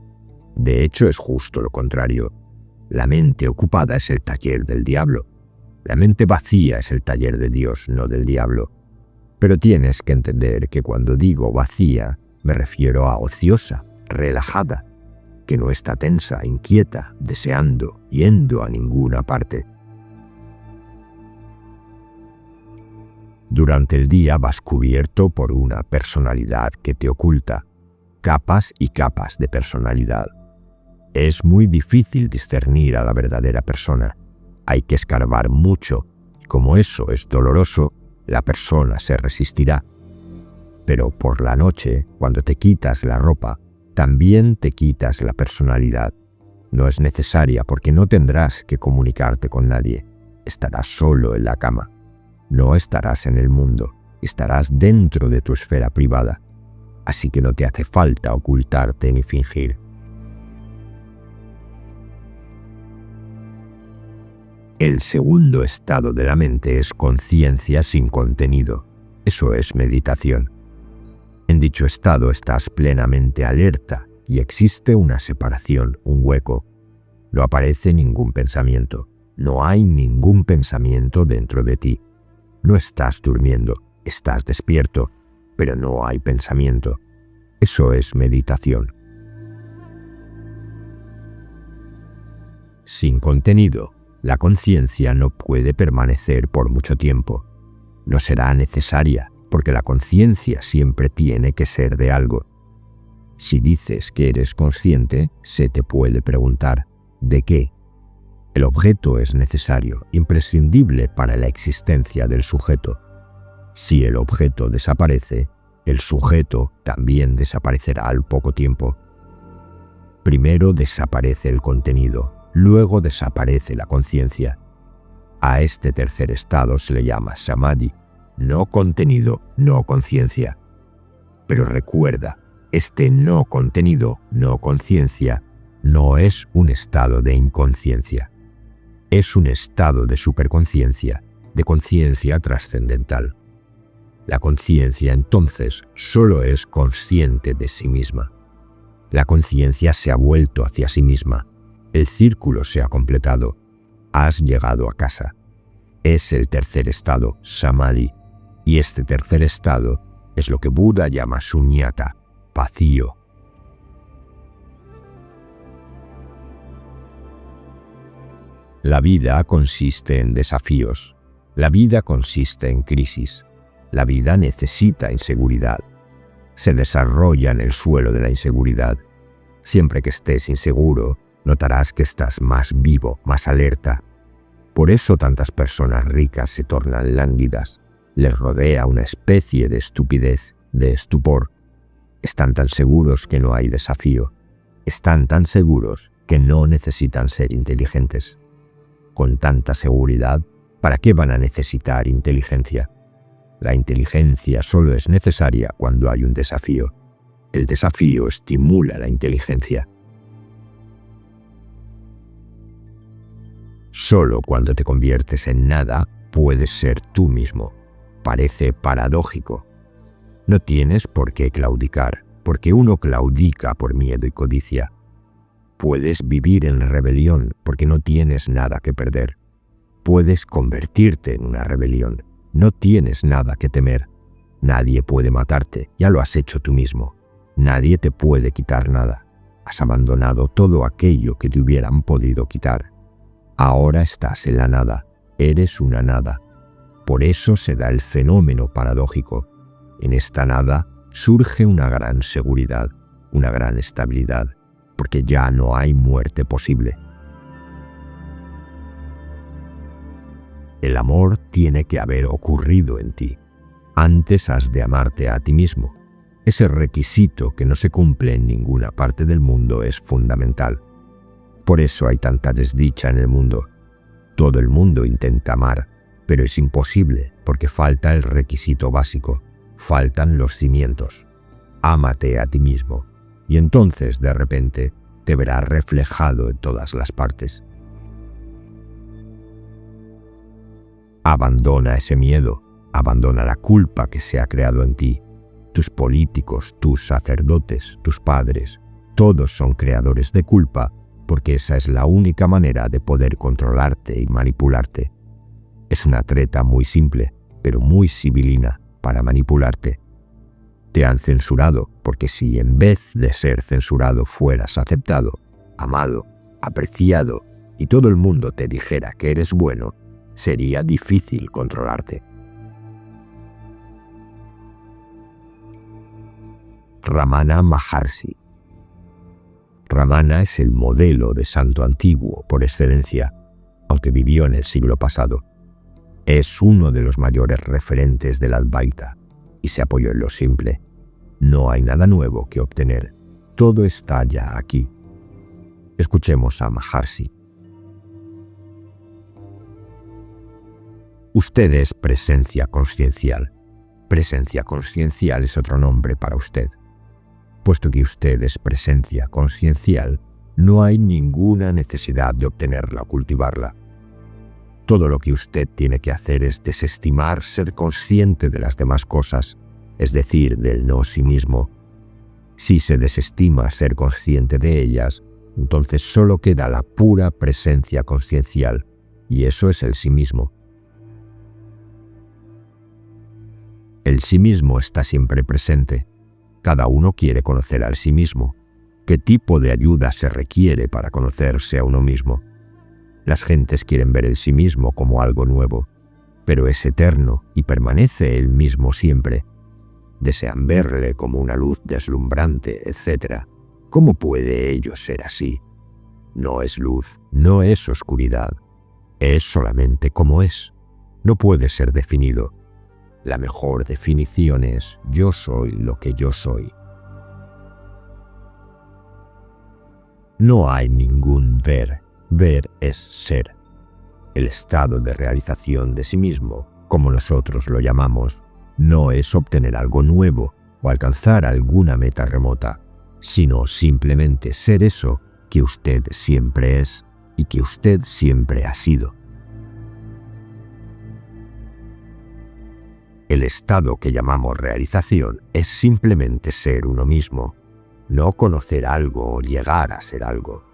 De hecho, es justo lo contrario. La mente ocupada es el taller del diablo. La mente vacía es el taller de Dios, no del diablo. Pero tienes que entender que cuando digo vacía, me refiero a ociosa, relajada, que no está tensa, inquieta, deseando, yendo a ninguna parte. Durante el día vas cubierto por una personalidad que te oculta, capas y capas de personalidad. Es muy difícil discernir a la verdadera persona. Hay que escarbar mucho, y como eso es doloroso, la persona se resistirá. Pero por la noche, cuando te quitas la ropa, también te quitas la personalidad. No es necesaria porque no tendrás que comunicarte con nadie. Estarás solo en la cama. No estarás en el mundo, estarás dentro de tu esfera privada. Así que no te hace falta ocultarte ni fingir. El segundo estado de la mente es conciencia sin contenido. Eso es meditación. En dicho estado estás plenamente alerta y existe una separación, un hueco. No aparece ningún pensamiento. No hay ningún pensamiento dentro de ti. No estás durmiendo, estás despierto, pero no hay pensamiento. Eso es meditación. Sin contenido, la conciencia no puede permanecer por mucho tiempo. No será necesaria, porque la conciencia siempre tiene que ser de algo. Si dices que eres consciente, se te puede preguntar, ¿de qué? El objeto es necesario, imprescindible para la existencia del sujeto. Si el objeto desaparece, el sujeto también desaparecerá al poco tiempo. Primero desaparece el contenido, luego desaparece la conciencia. A este tercer estado se le llama samadhi, no contenido, no conciencia. Pero recuerda, este no contenido, no conciencia, no es un estado de inconsciencia. Es un estado de superconciencia, de conciencia trascendental. La conciencia entonces solo es consciente de sí misma. La conciencia se ha vuelto hacia sí misma. El círculo se ha completado. Has llegado a casa. Es el tercer estado, samadhi. Y este tercer estado es lo que Buda llama suñata, vacío. La vida consiste en desafíos. La vida consiste en crisis. La vida necesita inseguridad. Se desarrolla en el suelo de la inseguridad. Siempre que estés inseguro, notarás que estás más vivo, más alerta. Por eso tantas personas ricas se tornan lánguidas. Les rodea una especie de estupidez, de estupor. Están tan seguros que no hay desafío. Están tan seguros que no necesitan ser inteligentes. Con tanta seguridad, ¿para qué van a necesitar inteligencia? La inteligencia solo es necesaria cuando hay un desafío. El desafío estimula la inteligencia. Solo cuando te conviertes en nada, puedes ser tú mismo. Parece paradójico. No tienes por qué claudicar, porque uno claudica por miedo y codicia. Puedes vivir en rebelión porque no tienes nada que perder. puedes convertirte en una rebelión. No tienes nada que temer. Nadie puede matarte, ya lo has hecho tú mismo. Nadie te puede quitar nada. Has abandonado todo aquello que te hubieran podido quitar. Ahora estás en la nada, eres una nada. Por eso se da el fenómeno paradójico. En esta nada surge una gran seguridad, una gran estabilidad, porque ya no hay muerte posible. El amor tiene que haber ocurrido en ti. Antes has de amarte a ti mismo. Ese requisito que no se cumple en ninguna parte del mundo es fundamental. Por eso hay tanta desdicha en el mundo. Todo el mundo intenta amar, pero es imposible porque falta el requisito básico, faltan los cimientos. Ámate a ti mismo y entonces de repente te verás reflejado en todas las partes. Abandona ese miedo, abandona la culpa que se ha creado en ti. Tus políticos, tus sacerdotes, tus padres, todos son creadores de culpa porque esa es la única manera de poder controlarte y manipularte. Es una treta muy simple, pero muy sibilina para manipularte. Te han censurado porque si en vez de ser censurado fueras aceptado, amado, apreciado y todo el mundo te dijera que eres bueno, sería difícil controlarte. Ramana Maharshi. Ramana es el modelo de santo antiguo por excelencia, aunque vivió en el siglo pasado. Es uno de los mayores referentes del Advaita y se apoyó en lo simple. No hay nada nuevo que obtener. Todo está ya aquí. Escuchemos a Maharshi. Usted es presencia consciencial. Presencia consciencial es otro nombre para usted. Puesto que usted es presencia consciencial, no hay ninguna necesidad de obtenerla o cultivarla. Todo lo que usted tiene que hacer es desestimar ser consciente de las demás cosas, es decir, del no sí mismo. Si se desestima ser consciente de ellas, entonces solo queda la pura presencia consciencial, y eso es el sí mismo. El sí mismo está siempre presente. Cada uno quiere conocer al sí mismo. ¿Qué tipo de ayuda se requiere para conocerse a uno mismo? Las gentes quieren ver el sí mismo como algo nuevo, pero es eterno y permanece el mismo siempre. Desean verle como una luz deslumbrante, etc. ¿Cómo puede ello ser así? No es luz, no es oscuridad. Es solamente como es. No puede ser definido. La mejor definición es: yo soy lo que yo soy. No hay ningún ver. Ver es ser. El estado de realización de sí mismo, como nosotros lo llamamos, no es obtener algo nuevo o alcanzar alguna meta remota, sino simplemente ser eso que usted siempre es y que usted siempre ha sido. El estado que llamamos realización es simplemente ser uno mismo, no conocer algo o llegar a ser algo.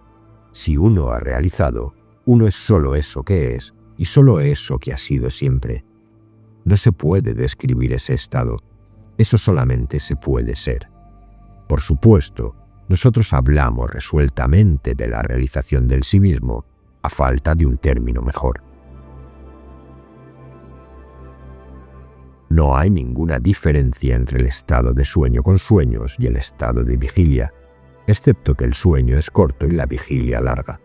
Si uno ha realizado, uno es solo eso que es y solo eso que ha sido siempre. No se puede describir ese estado, eso solamente se puede ser. Por supuesto, nosotros hablamos resueltamente de la realización del sí mismo, a falta de un término mejor. No hay ninguna diferencia entre el estado de sueño con sueños y el estado de vigilia, excepto que el sueño es corto y la vigilia larga.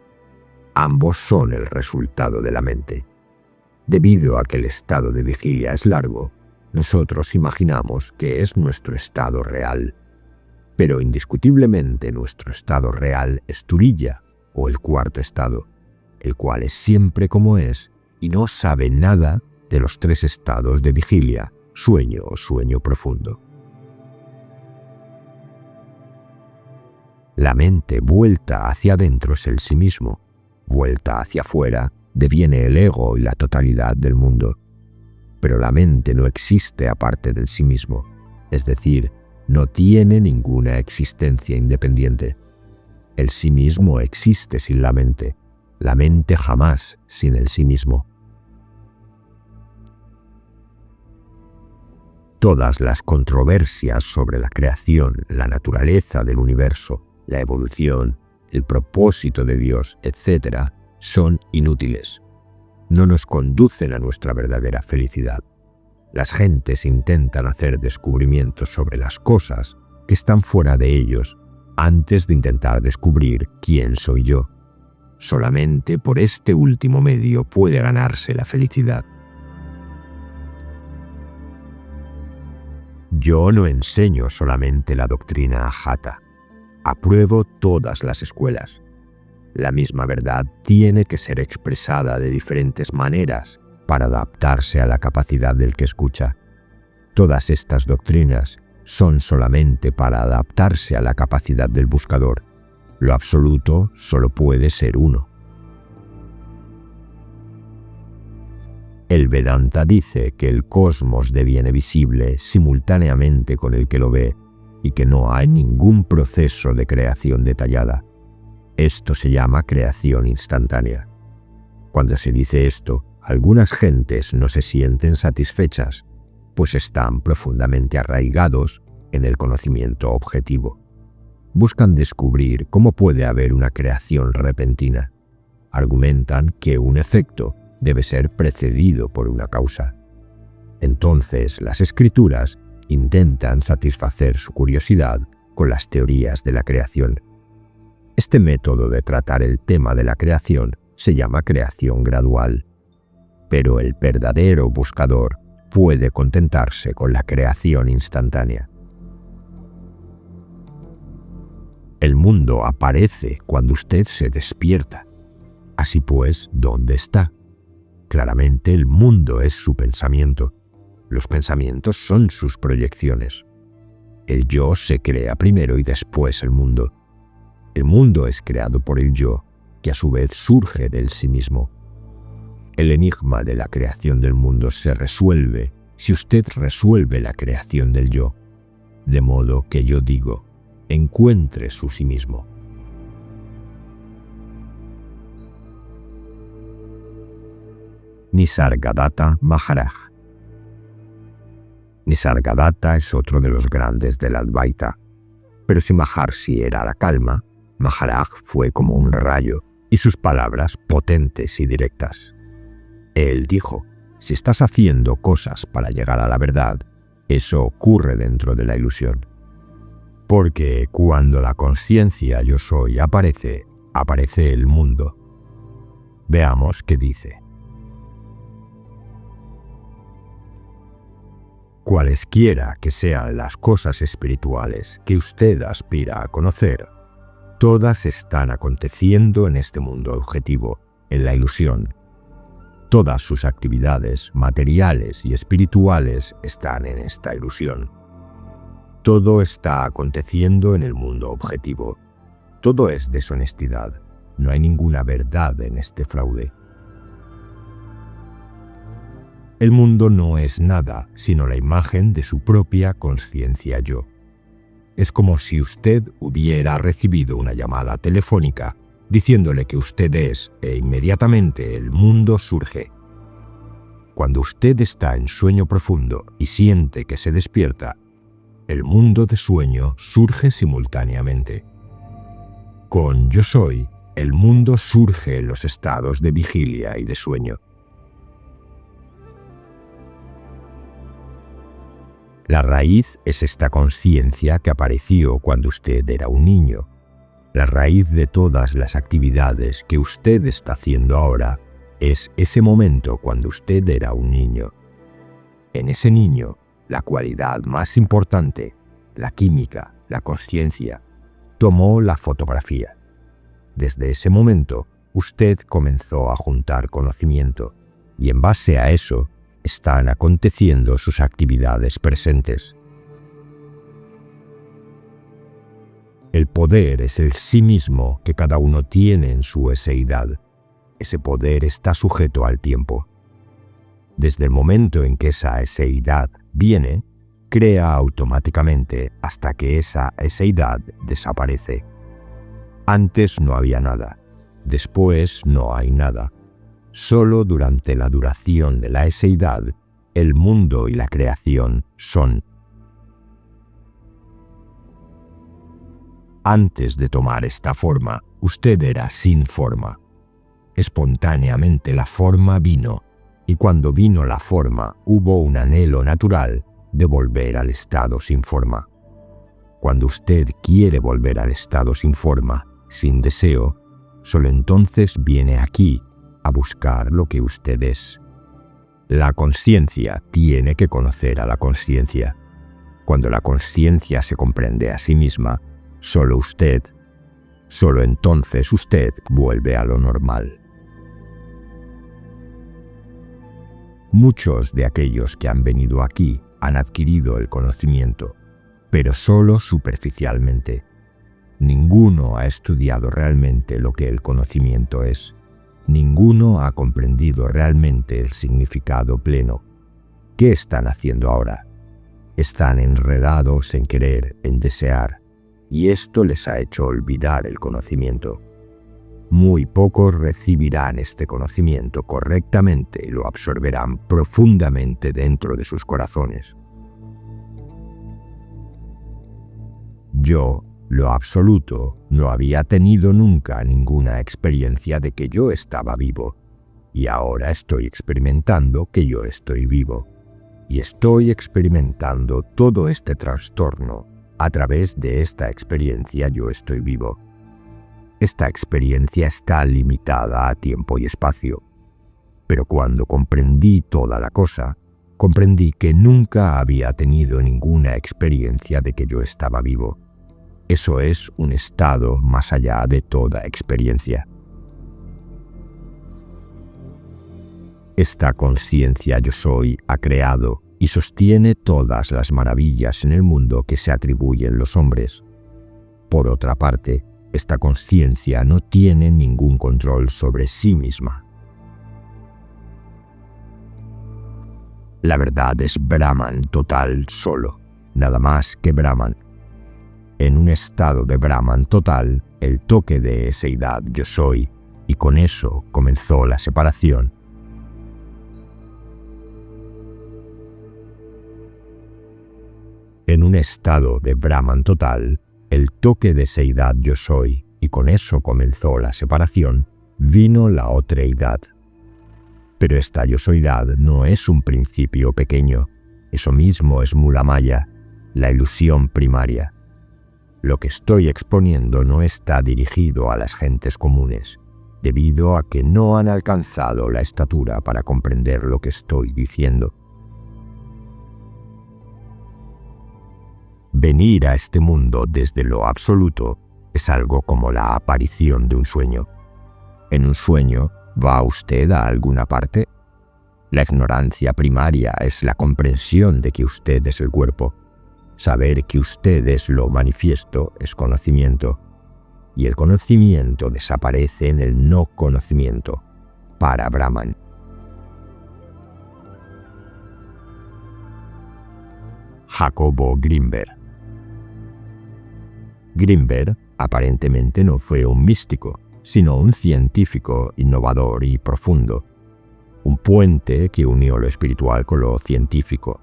Ambos son el resultado de la mente. Debido a que el estado de vigilia es largo, nosotros imaginamos que es nuestro estado real. Pero indiscutiblemente nuestro estado real es Turiya, o el cuarto estado, el cual es siempre como es y no sabe nada de los tres estados de vigilia, sueño o sueño profundo. La mente vuelta hacia adentro es el sí mismo, vuelta hacia afuera deviene el ego y la totalidad del mundo. Pero la mente no existe aparte del sí mismo, es decir, no tiene ninguna existencia independiente. El sí mismo existe sin la mente jamás sin el sí mismo. Todas las controversias sobre la creación, la naturaleza del universo, la evolución, el propósito de Dios, etc., son inútiles. No nos conducen a nuestra verdadera felicidad. Las gentes intentan hacer descubrimientos sobre las cosas que están fuera de ellos antes de intentar descubrir quién soy yo. Solamente por este último medio puede ganarse la felicidad. Yo no enseño solamente la doctrina ajata. Apruebo todas las escuelas. La misma verdad tiene que ser expresada de diferentes maneras para adaptarse a la capacidad del que escucha. Todas estas doctrinas son solamente para adaptarse a la capacidad del buscador. Lo absoluto solo puede ser uno. El Vedanta dice que el cosmos deviene visible simultáneamente con el que lo ve y que no hay ningún proceso de creación detallada. Esto se llama creación instantánea. Cuando se dice esto, algunas gentes no se sienten satisfechas, pues están profundamente arraigados en el conocimiento objetivo. Buscan descubrir cómo puede haber una creación repentina. Argumentan que un efecto debe ser precedido por una causa. Entonces, las escrituras intentan satisfacer su curiosidad con las teorías de la creación. Este método de tratar el tema de la creación se llama creación gradual. Pero el verdadero buscador puede contentarse con la creación instantánea. El mundo aparece cuando usted se despierta. Así pues, ¿dónde está? Claramente el mundo es su pensamiento. Los pensamientos son sus proyecciones. El yo se crea primero y después el mundo. El mundo es creado por el yo, que a su vez surge del sí mismo. El enigma de la creación del mundo se resuelve si usted resuelve la creación del yo. De modo que yo digo, encuentre su sí mismo. Nisargadatta Maharaj. Nisargadatta es otro de los grandes del Advaita. Pero si Maharshi era la calma, Maharaj fue como un rayo y sus palabras potentes y directas. Él dijo, si estás haciendo cosas para llegar a la verdad, eso ocurre dentro de la ilusión. Porque cuando la conciencia yo soy aparece, aparece el mundo. Veamos qué dice. Cualesquiera que sean las cosas espirituales que usted aspira a conocer, todas están aconteciendo en este mundo objetivo, en la ilusión. Todas sus actividades materiales y espirituales están en esta ilusión. Todo está aconteciendo en el mundo objetivo. Todo es deshonestidad. No hay ninguna verdad en este fraude. El mundo no es nada, sino la imagen de su propia conciencia yo. Es como si usted hubiera recibido una llamada telefónica diciéndole que usted es, e inmediatamente el mundo surge. Cuando usted está en sueño profundo y siente que se despierta, el mundo de sueño surge simultáneamente. Con yo soy, el mundo surge en los estados de vigilia y de sueño. La raíz es esta conciencia que apareció cuando usted era un niño. La raíz de todas las actividades que usted está haciendo ahora es ese momento cuando usted era un niño. En ese niño, la cualidad más importante, la química, la conciencia, tomó la fotografía. Desde ese momento, usted comenzó a juntar conocimiento, y en base a eso, están aconteciendo sus actividades presentes. El poder es el sí mismo que cada uno tiene en su eseidad. Ese poder está sujeto al tiempo. Desde el momento en que esa eseidad viene, crea automáticamente hasta que esa eseidad desaparece. Antes no había nada, después no hay nada. Solo durante la duración de la eseidad El mundo y la creación son. Antes de tomar esta forma, usted era sin forma. Espontáneamente la forma vino, y cuando vino la forma, hubo un anhelo natural de volver al estado sin forma. Cuando usted quiere volver al estado sin forma, sin deseo, solo entonces viene aquí a buscar lo que usted es. La consciencia tiene que conocer a la consciencia. Cuando la consciencia se comprende a sí misma, solo entonces usted vuelve a lo normal. Muchos de aquellos que han venido aquí han adquirido el conocimiento, pero solo superficialmente. Ninguno ha estudiado realmente lo que el conocimiento es. Ninguno ha comprendido realmente el significado pleno. ¿Qué están haciendo ahora? Están enredados en querer, en desear, y esto les ha hecho olvidar el conocimiento. Muy pocos recibirán este conocimiento correctamente y lo absorberán profundamente dentro de sus corazones. Yo, lo absoluto, no había tenido nunca ninguna experiencia de que yo estaba vivo, y ahora estoy experimentando que yo estoy vivo, y estoy experimentando todo este trastorno. A través de esta experiencia yo estoy vivo. Esta experiencia está limitada a tiempo y espacio, pero cuando comprendí toda la cosa, comprendí que nunca había tenido ninguna experiencia de que yo estaba vivo. Eso es un estado más allá de toda experiencia. Esta conciencia yo soy ha creado y sostiene todas las maravillas en el mundo que se atribuyen los hombres. Por otra parte, esta conciencia no tiene ningún control sobre sí misma. La verdad es Brahman total solo, nada más que Brahman. En un estado de Brahman total, el toque de eseidad yo soy, y con eso comenzó la separación. En un estado de Brahman total, el toque de seidad yo soy, y con eso comenzó la separación, vino la otreidad. Pero esta yo soidad no es un principio pequeño, eso mismo es Mula Maya, la ilusión primaria. Lo que estoy exponiendo no está dirigido a las gentes comunes, debido a que no han alcanzado la estatura para comprender lo que estoy diciendo. Venir a este mundo desde lo absoluto es algo como la aparición de un sueño. En un sueño, ¿va usted a alguna parte? La ignorancia primaria es la comprensión de que usted es el cuerpo. Saber que usted es lo manifiesto es conocimiento, y el conocimiento desaparece en el no conocimiento, para Brahman. Jacobo Grinberg. Grinberg aparentemente no fue un místico, sino un científico innovador y profundo. Un puente que unió lo espiritual con lo científico.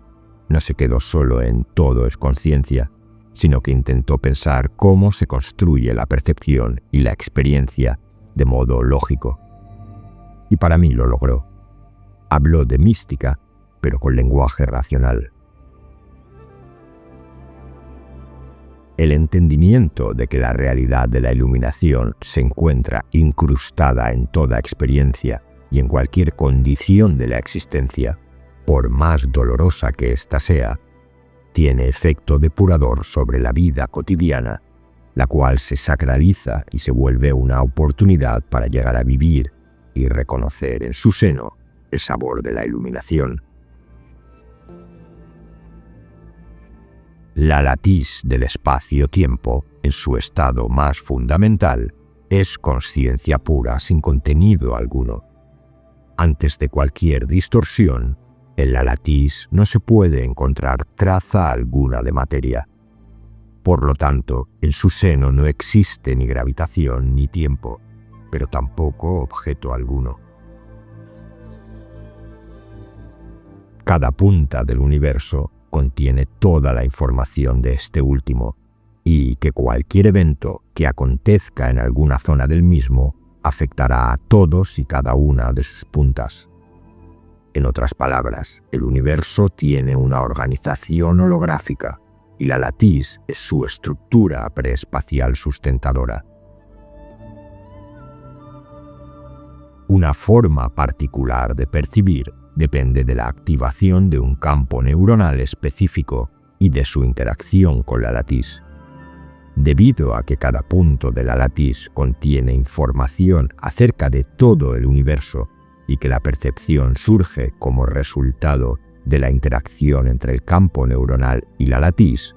No se quedó solo en todo es conciencia, sino que intentó pensar cómo se construye la percepción y la experiencia de modo lógico. Y para mí lo logró. Habló de mística, pero con lenguaje racional. El entendimiento de que la realidad de la iluminación se encuentra incrustada en toda experiencia y en cualquier condición de la existencia, por más dolorosa que ésta sea, tiene efecto depurador sobre la vida cotidiana, la cual se sacraliza y se vuelve una oportunidad para llegar a vivir y reconocer en su seno el sabor de la iluminación. La latiz del espacio-tiempo, en su estado más fundamental, es conciencia pura sin contenido alguno. Antes de cualquier distorsión, en la latiz no se puede encontrar traza alguna de materia. Por lo tanto, en su seno no existe ni gravitación ni tiempo, pero tampoco objeto alguno. Cada punta del universo contiene toda la información de este último, y que cualquier evento que acontezca en alguna zona del mismo afectará a todos y cada una de sus puntas. En otras palabras, el universo tiene una organización holográfica y la latiz es su estructura preespacial sustentadora. Una forma particular de percibir depende de la activación de un campo neuronal específico y de su interacción con la latiz. Debido a que cada punto de la latiz contiene información acerca de todo el universo y que la percepción surge como resultado de la interacción entre el campo neuronal y la latiz,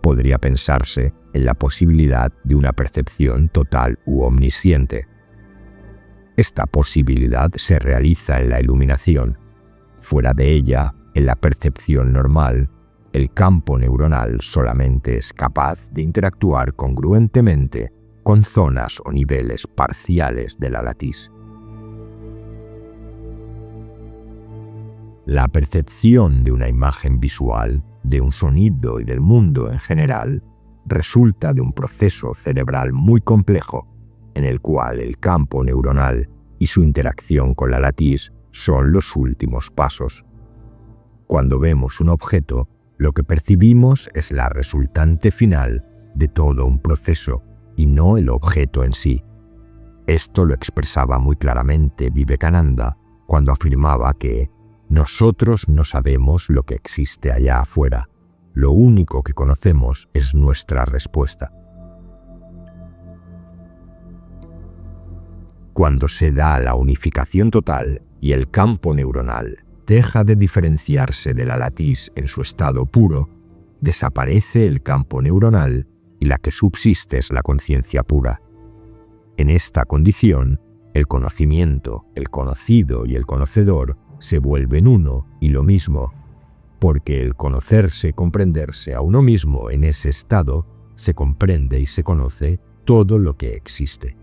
podría pensarse en la posibilidad de una percepción total u omnisciente. Esta posibilidad se realiza en la iluminación. Fuera de ella, en la percepción normal, el campo neuronal solamente es capaz de interactuar congruentemente con zonas o niveles parciales de la latiz. La percepción de una imagen visual, de un sonido y del mundo en general, resulta de un proceso cerebral muy complejo, en el cual el campo neuronal y su interacción con la latiz son los últimos pasos. Cuando vemos un objeto, lo que percibimos es la resultante final de todo un proceso y no el objeto en sí. Esto lo expresaba muy claramente Vivekananda cuando afirmaba que nosotros no sabemos lo que existe allá afuera, lo único que conocemos es nuestra respuesta. Cuando se da la unificación total y el campo neuronal deja de diferenciarse de la latiz en su estado puro, desaparece el campo neuronal y la que subsiste es la conciencia pura. En esta condición, el conocimiento, el conocido y el conocedor se vuelven uno y lo mismo, porque el conocerse, comprenderse a uno mismo en ese estado, se comprende y se conoce todo lo que existe.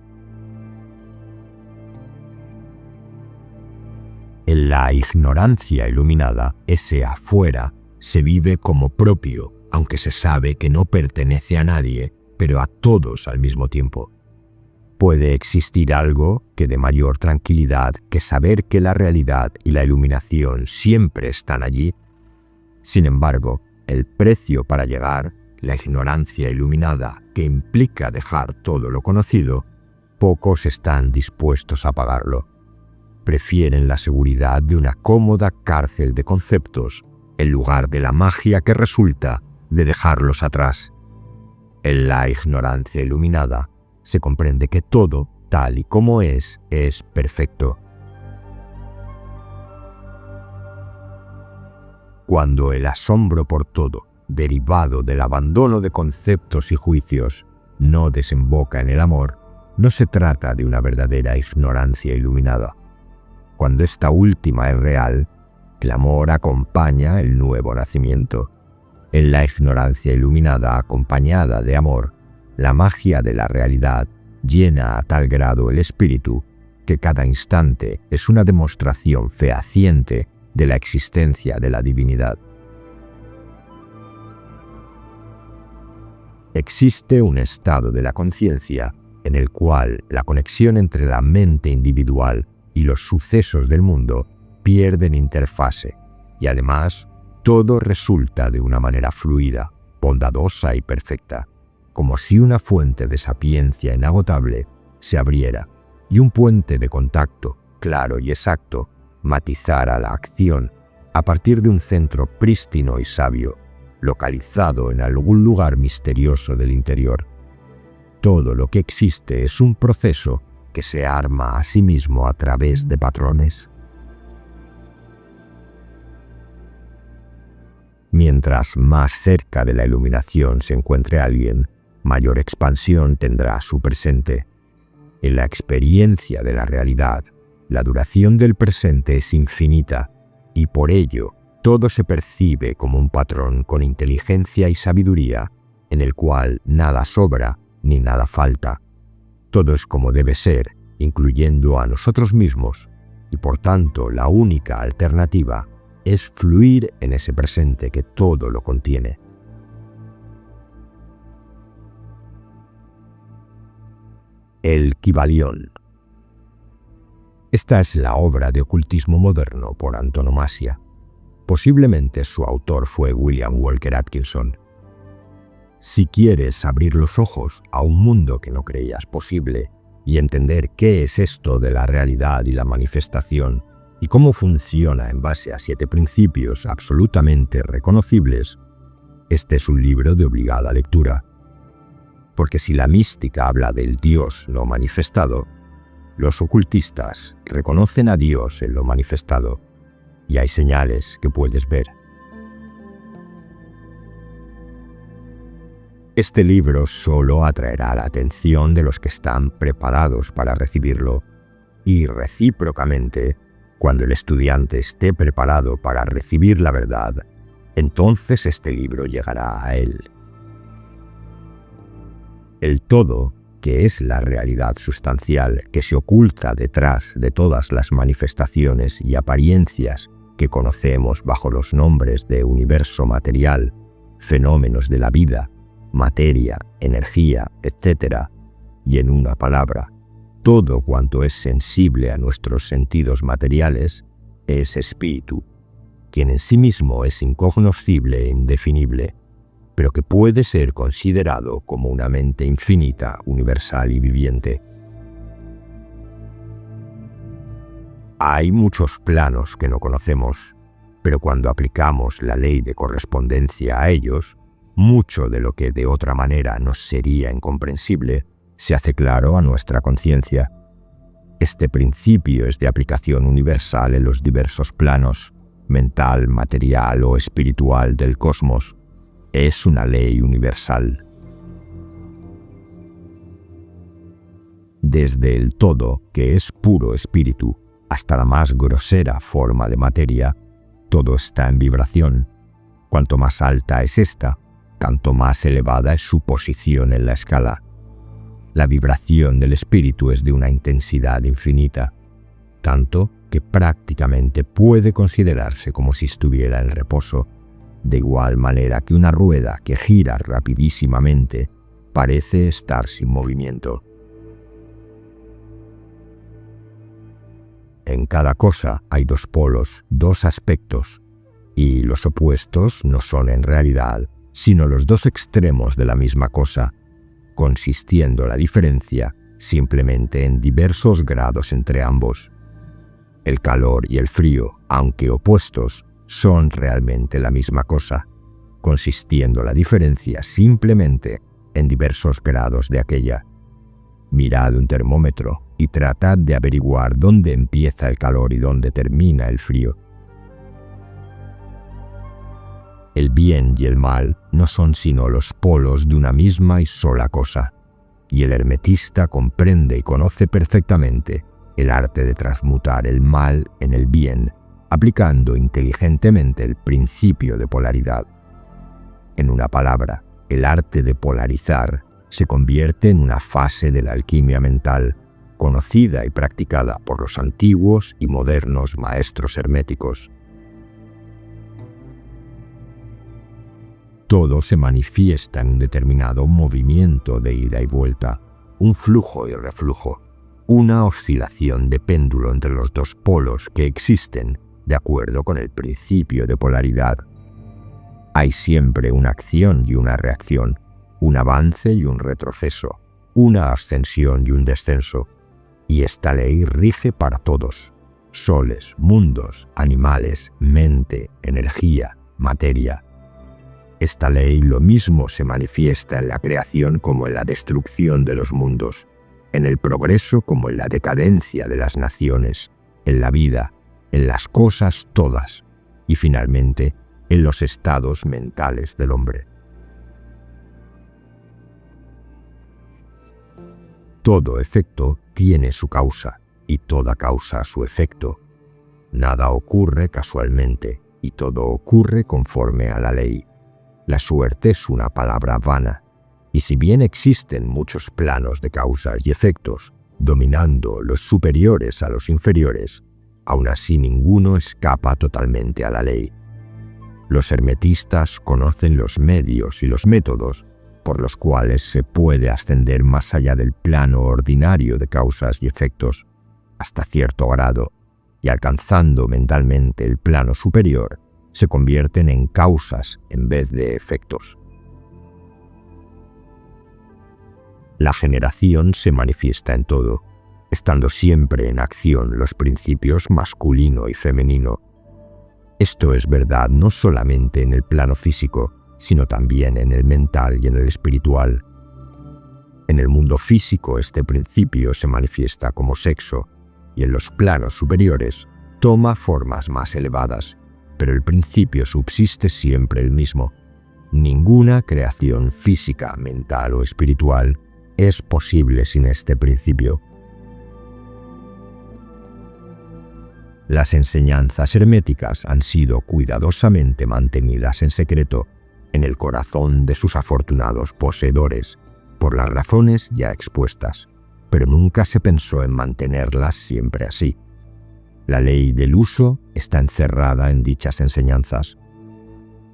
En la ignorancia iluminada, ese afuera se vive como propio, aunque se sabe que no pertenece a nadie, pero a todos al mismo tiempo. ¿Puede existir algo que dé mayor tranquilidad que saber que la realidad y la iluminación siempre están allí? Sin embargo, el precio para llegar, la ignorancia iluminada que implica dejar todo lo conocido, pocos están dispuestos a pagarlo. Prefieren la seguridad de una cómoda cárcel de conceptos en lugar de la magia que resulta de dejarlos atrás. En la ignorancia iluminada se comprende que todo, tal y como es perfecto. Cuando el asombro por todo, derivado del abandono de conceptos y juicios, no desemboca en el amor, no se trata de una verdadera ignorancia iluminada. Cuando esta última es real, el amor acompaña el nuevo nacimiento. En la ignorancia iluminada acompañada de amor, la magia de la realidad llena a tal grado el espíritu que cada instante es una demostración fehaciente de la existencia de la divinidad. Existe un estado de la conciencia en el cual la conexión entre la mente individual y los sucesos del mundo pierden interfase y además todo resulta de una manera fluida, bondadosa y perfecta, como si una fuente de sapiencia inagotable se abriera y un puente de contacto claro y exacto matizara la acción a partir de un centro prístino y sabio, localizado en algún lugar misterioso del interior. Todo lo que existe es un proceso que se arma a sí mismo a través de patrones. Mientras más cerca de la iluminación se encuentre alguien, mayor expansión tendrá su presente. En la experiencia de la realidad, la duración del presente es infinita y por ello todo se percibe como un patrón con inteligencia y sabiduría en el cual nada sobra ni nada falta. Todo es como debe ser, incluyendo a nosotros mismos, y por tanto la única alternativa es fluir en ese presente que todo lo contiene. El Kybalión. Esta es la obra de ocultismo moderno por antonomasia. Posiblemente su autor fue William Walker Atkinson. Si quieres abrir los ojos a un mundo que no creías posible y entender qué es esto de la realidad y la manifestación y cómo funciona en base a 7 principios absolutamente reconocibles, este es un libro de obligada lectura. Porque si la mística habla del Dios no manifestado, los ocultistas reconocen a Dios en lo manifestado, y hay señales que puedes ver. Este libro solo atraerá la atención de los que están preparados para recibirlo, y recíprocamente, cuando el estudiante esté preparado para recibir la verdad, entonces este libro llegará a él. El todo, que es la realidad sustancial que se oculta detrás de todas las manifestaciones y apariencias que conocemos bajo los nombres de universo material, fenómenos de la vida, materia, energía, etc., y en una palabra, todo cuanto es sensible a nuestros sentidos materiales, es espíritu, quien en sí mismo es incognoscible e indefinible, pero que puede ser considerado como una mente infinita, universal y viviente. Hay muchos planos que no conocemos, pero cuando aplicamos la ley de correspondencia a ellos, mucho de lo que de otra manera nos sería incomprensible se hace claro a nuestra conciencia. Este principio es de aplicación universal en los diversos planos, mental, material o espiritual del cosmos. Es una ley universal. Desde el todo, que es puro espíritu, hasta la más grosera forma de materia, todo está en vibración. Cuanto más alta es esta, tanto más elevada es su posición en la escala. La vibración del espíritu es de una intensidad infinita, tanto que prácticamente puede considerarse como si estuviera en reposo, de igual manera que una rueda que gira rapidísimamente parece estar sin movimiento. En cada cosa hay 2 polos, 2 aspectos, y los opuestos no son en realidad sino los 2 extremos de la misma cosa, consistiendo la diferencia simplemente en diversos grados entre ambos. El calor y el frío, aunque opuestos, son realmente la misma cosa, consistiendo la diferencia simplemente en diversos grados de aquella. Mirad un termómetro y tratad de averiguar dónde empieza el calor y dónde termina el frío. El bien y el mal no son sino los polos de una misma y sola cosa, y el hermetista comprende y conoce perfectamente el arte de transmutar el mal en el bien, aplicando inteligentemente el principio de polaridad. En una palabra, el arte de polarizar se convierte en una fase de la alquimia mental, conocida y practicada por los antiguos y modernos maestros herméticos. Todo se manifiesta en un determinado movimiento de ida y vuelta, un flujo y reflujo, una oscilación de péndulo entre los 2 polos que existen de acuerdo con el principio de polaridad. Hay siempre una acción y una reacción, un avance y un retroceso, una ascensión y un descenso, y esta ley rige para todos: soles, mundos, animales, mente, energía, materia. Esta ley lo mismo se manifiesta en la creación como en la destrucción de los mundos, en el progreso como en la decadencia de las naciones, en la vida, en las cosas todas, y finalmente en los estados mentales del hombre. Todo efecto tiene su causa, y toda causa su efecto. Nada ocurre casualmente, y todo ocurre conforme a la ley. La suerte es una palabra vana, y si bien existen muchos planos de causas y efectos, dominando los superiores a los inferiores, aún así ninguno escapa totalmente a la ley. Los hermetistas conocen los medios y los métodos por los cuales se puede ascender más allá del plano ordinario de causas y efectos, hasta cierto grado, y alcanzando mentalmente el plano superior, se convierten en causas en vez de efectos. La generación se manifiesta en todo, estando siempre en acción los principios masculino y femenino. Esto es verdad no solamente en el plano físico, sino también en el mental y en el espiritual. En el mundo físico este principio se manifiesta como sexo, y en los planos superiores toma formas más elevadas, pero el principio subsiste siempre el mismo. Ninguna creación física, mental o espiritual es posible sin este principio. Las enseñanzas herméticas han sido cuidadosamente mantenidas en secreto en el corazón de sus afortunados poseedores, por las razones ya expuestas, pero nunca se pensó en mantenerlas siempre así. La ley del uso está encerrada en dichas enseñanzas.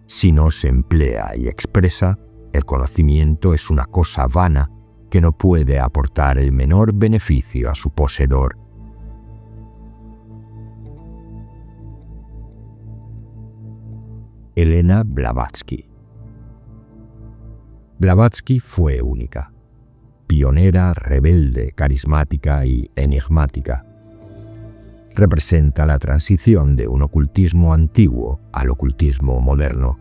Si no se emplea y expresa, el conocimiento es una cosa vana que no puede aportar el menor beneficio a su poseedor. Elena Blavatsky. Blavatsky fue única, pionera, rebelde, carismática y enigmática. Representa la transición de un ocultismo antiguo al ocultismo moderno,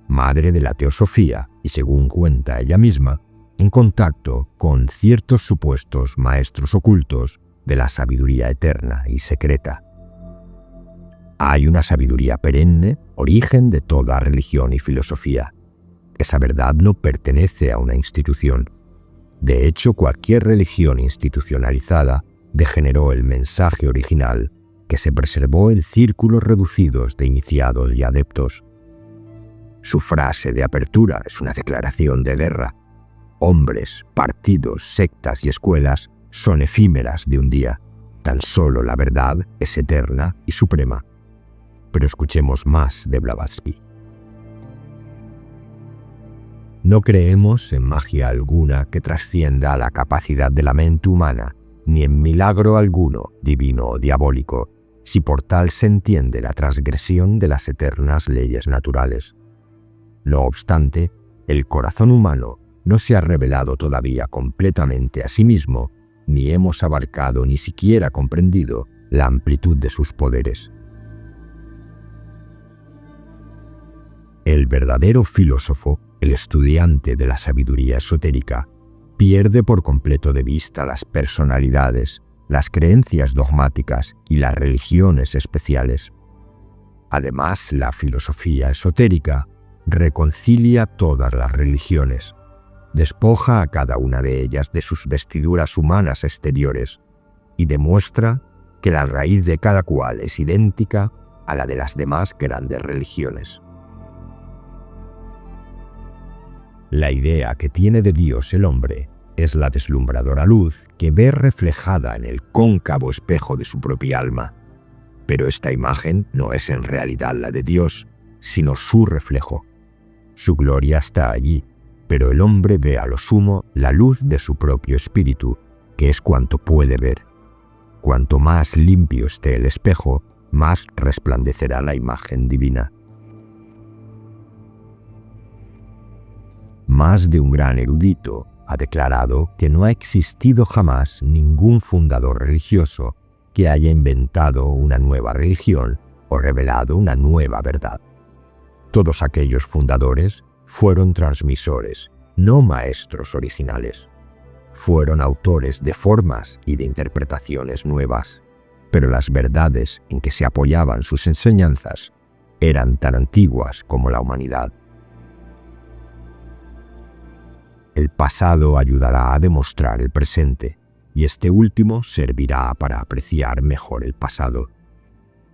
madre de la teosofía y, según cuenta ella misma, en contacto con ciertos supuestos maestros ocultos de la sabiduría eterna y secreta. Hay una sabiduría perenne, origen de toda religión y filosofía. Esa verdad no pertenece a una institución. De hecho, cualquier religión institucionalizada degeneró el mensaje original que se preservó en círculos reducidos de iniciados y adeptos. Su frase de apertura es una declaración de guerra. Hombres, partidos, sectas y escuelas son efímeras de un día. Tan solo la verdad es eterna y suprema. Pero escuchemos más de Blavatsky. No creemos en magia alguna que trascienda a la capacidad de la mente humana, ni en milagro alguno, divino o diabólico, si por tal se entiende la transgresión de las eternas leyes naturales. No obstante, el corazón humano no se ha revelado todavía completamente a sí mismo, ni hemos abarcado ni siquiera comprendido la amplitud de sus poderes. El verdadero filósofo, el estudiante de la sabiduría esotérica, pierde por completo de vista las personalidades, las creencias dogmáticas y las religiones especiales. Además, la filosofía esotérica reconcilia todas las religiones, despoja a cada una de ellas de sus vestiduras humanas exteriores y demuestra que la raíz de cada cual es idéntica a la de las demás grandes religiones. La idea que tiene de Dios el hombre es la deslumbradora luz que ve reflejada en el cóncavo espejo de su propia alma. Pero esta imagen no es en realidad la de Dios, sino su reflejo. Su gloria está allí, pero el hombre ve a lo sumo la luz de su propio espíritu, que es cuanto puede ver. Cuanto más limpio esté el espejo, más resplandecerá la imagen divina. Más de un gran erudito ha declarado que no ha existido jamás ningún fundador religioso que haya inventado una nueva religión o revelado una nueva verdad. Todos aquellos fundadores fueron transmisores, no maestros originales. Fueron autores de formas y de interpretaciones nuevas, pero las verdades en que se apoyaban sus enseñanzas eran tan antiguas como la humanidad. El pasado ayudará a demostrar el presente, y este último servirá para apreciar mejor el pasado.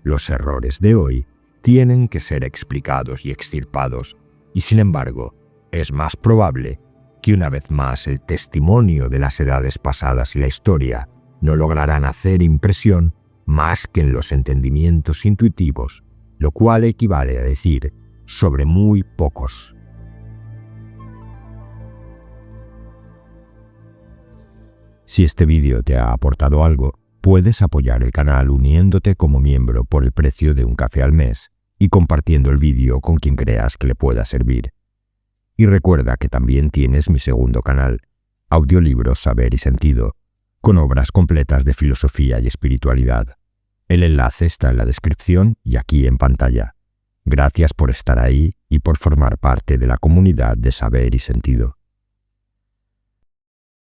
Los errores de hoy tienen que ser explicados y extirpados, y sin embargo, es más probable que una vez más el testimonio de las edades pasadas y la historia no lograrán hacer impresión más que en los entendimientos intuitivos, lo cual equivale a decir sobre muy pocos. Si este vídeo te ha aportado algo, puedes apoyar el canal uniéndote como miembro por el precio de un café al mes y compartiendo el vídeo con quien creas que le pueda servir. Y recuerda que también tienes mi segundo canal, Audiolibros Saber y Sentido, con obras completas de filosofía y espiritualidad. El enlace está en la descripción y aquí en pantalla. Gracias por estar ahí y por formar parte de la comunidad de Saber y Sentido.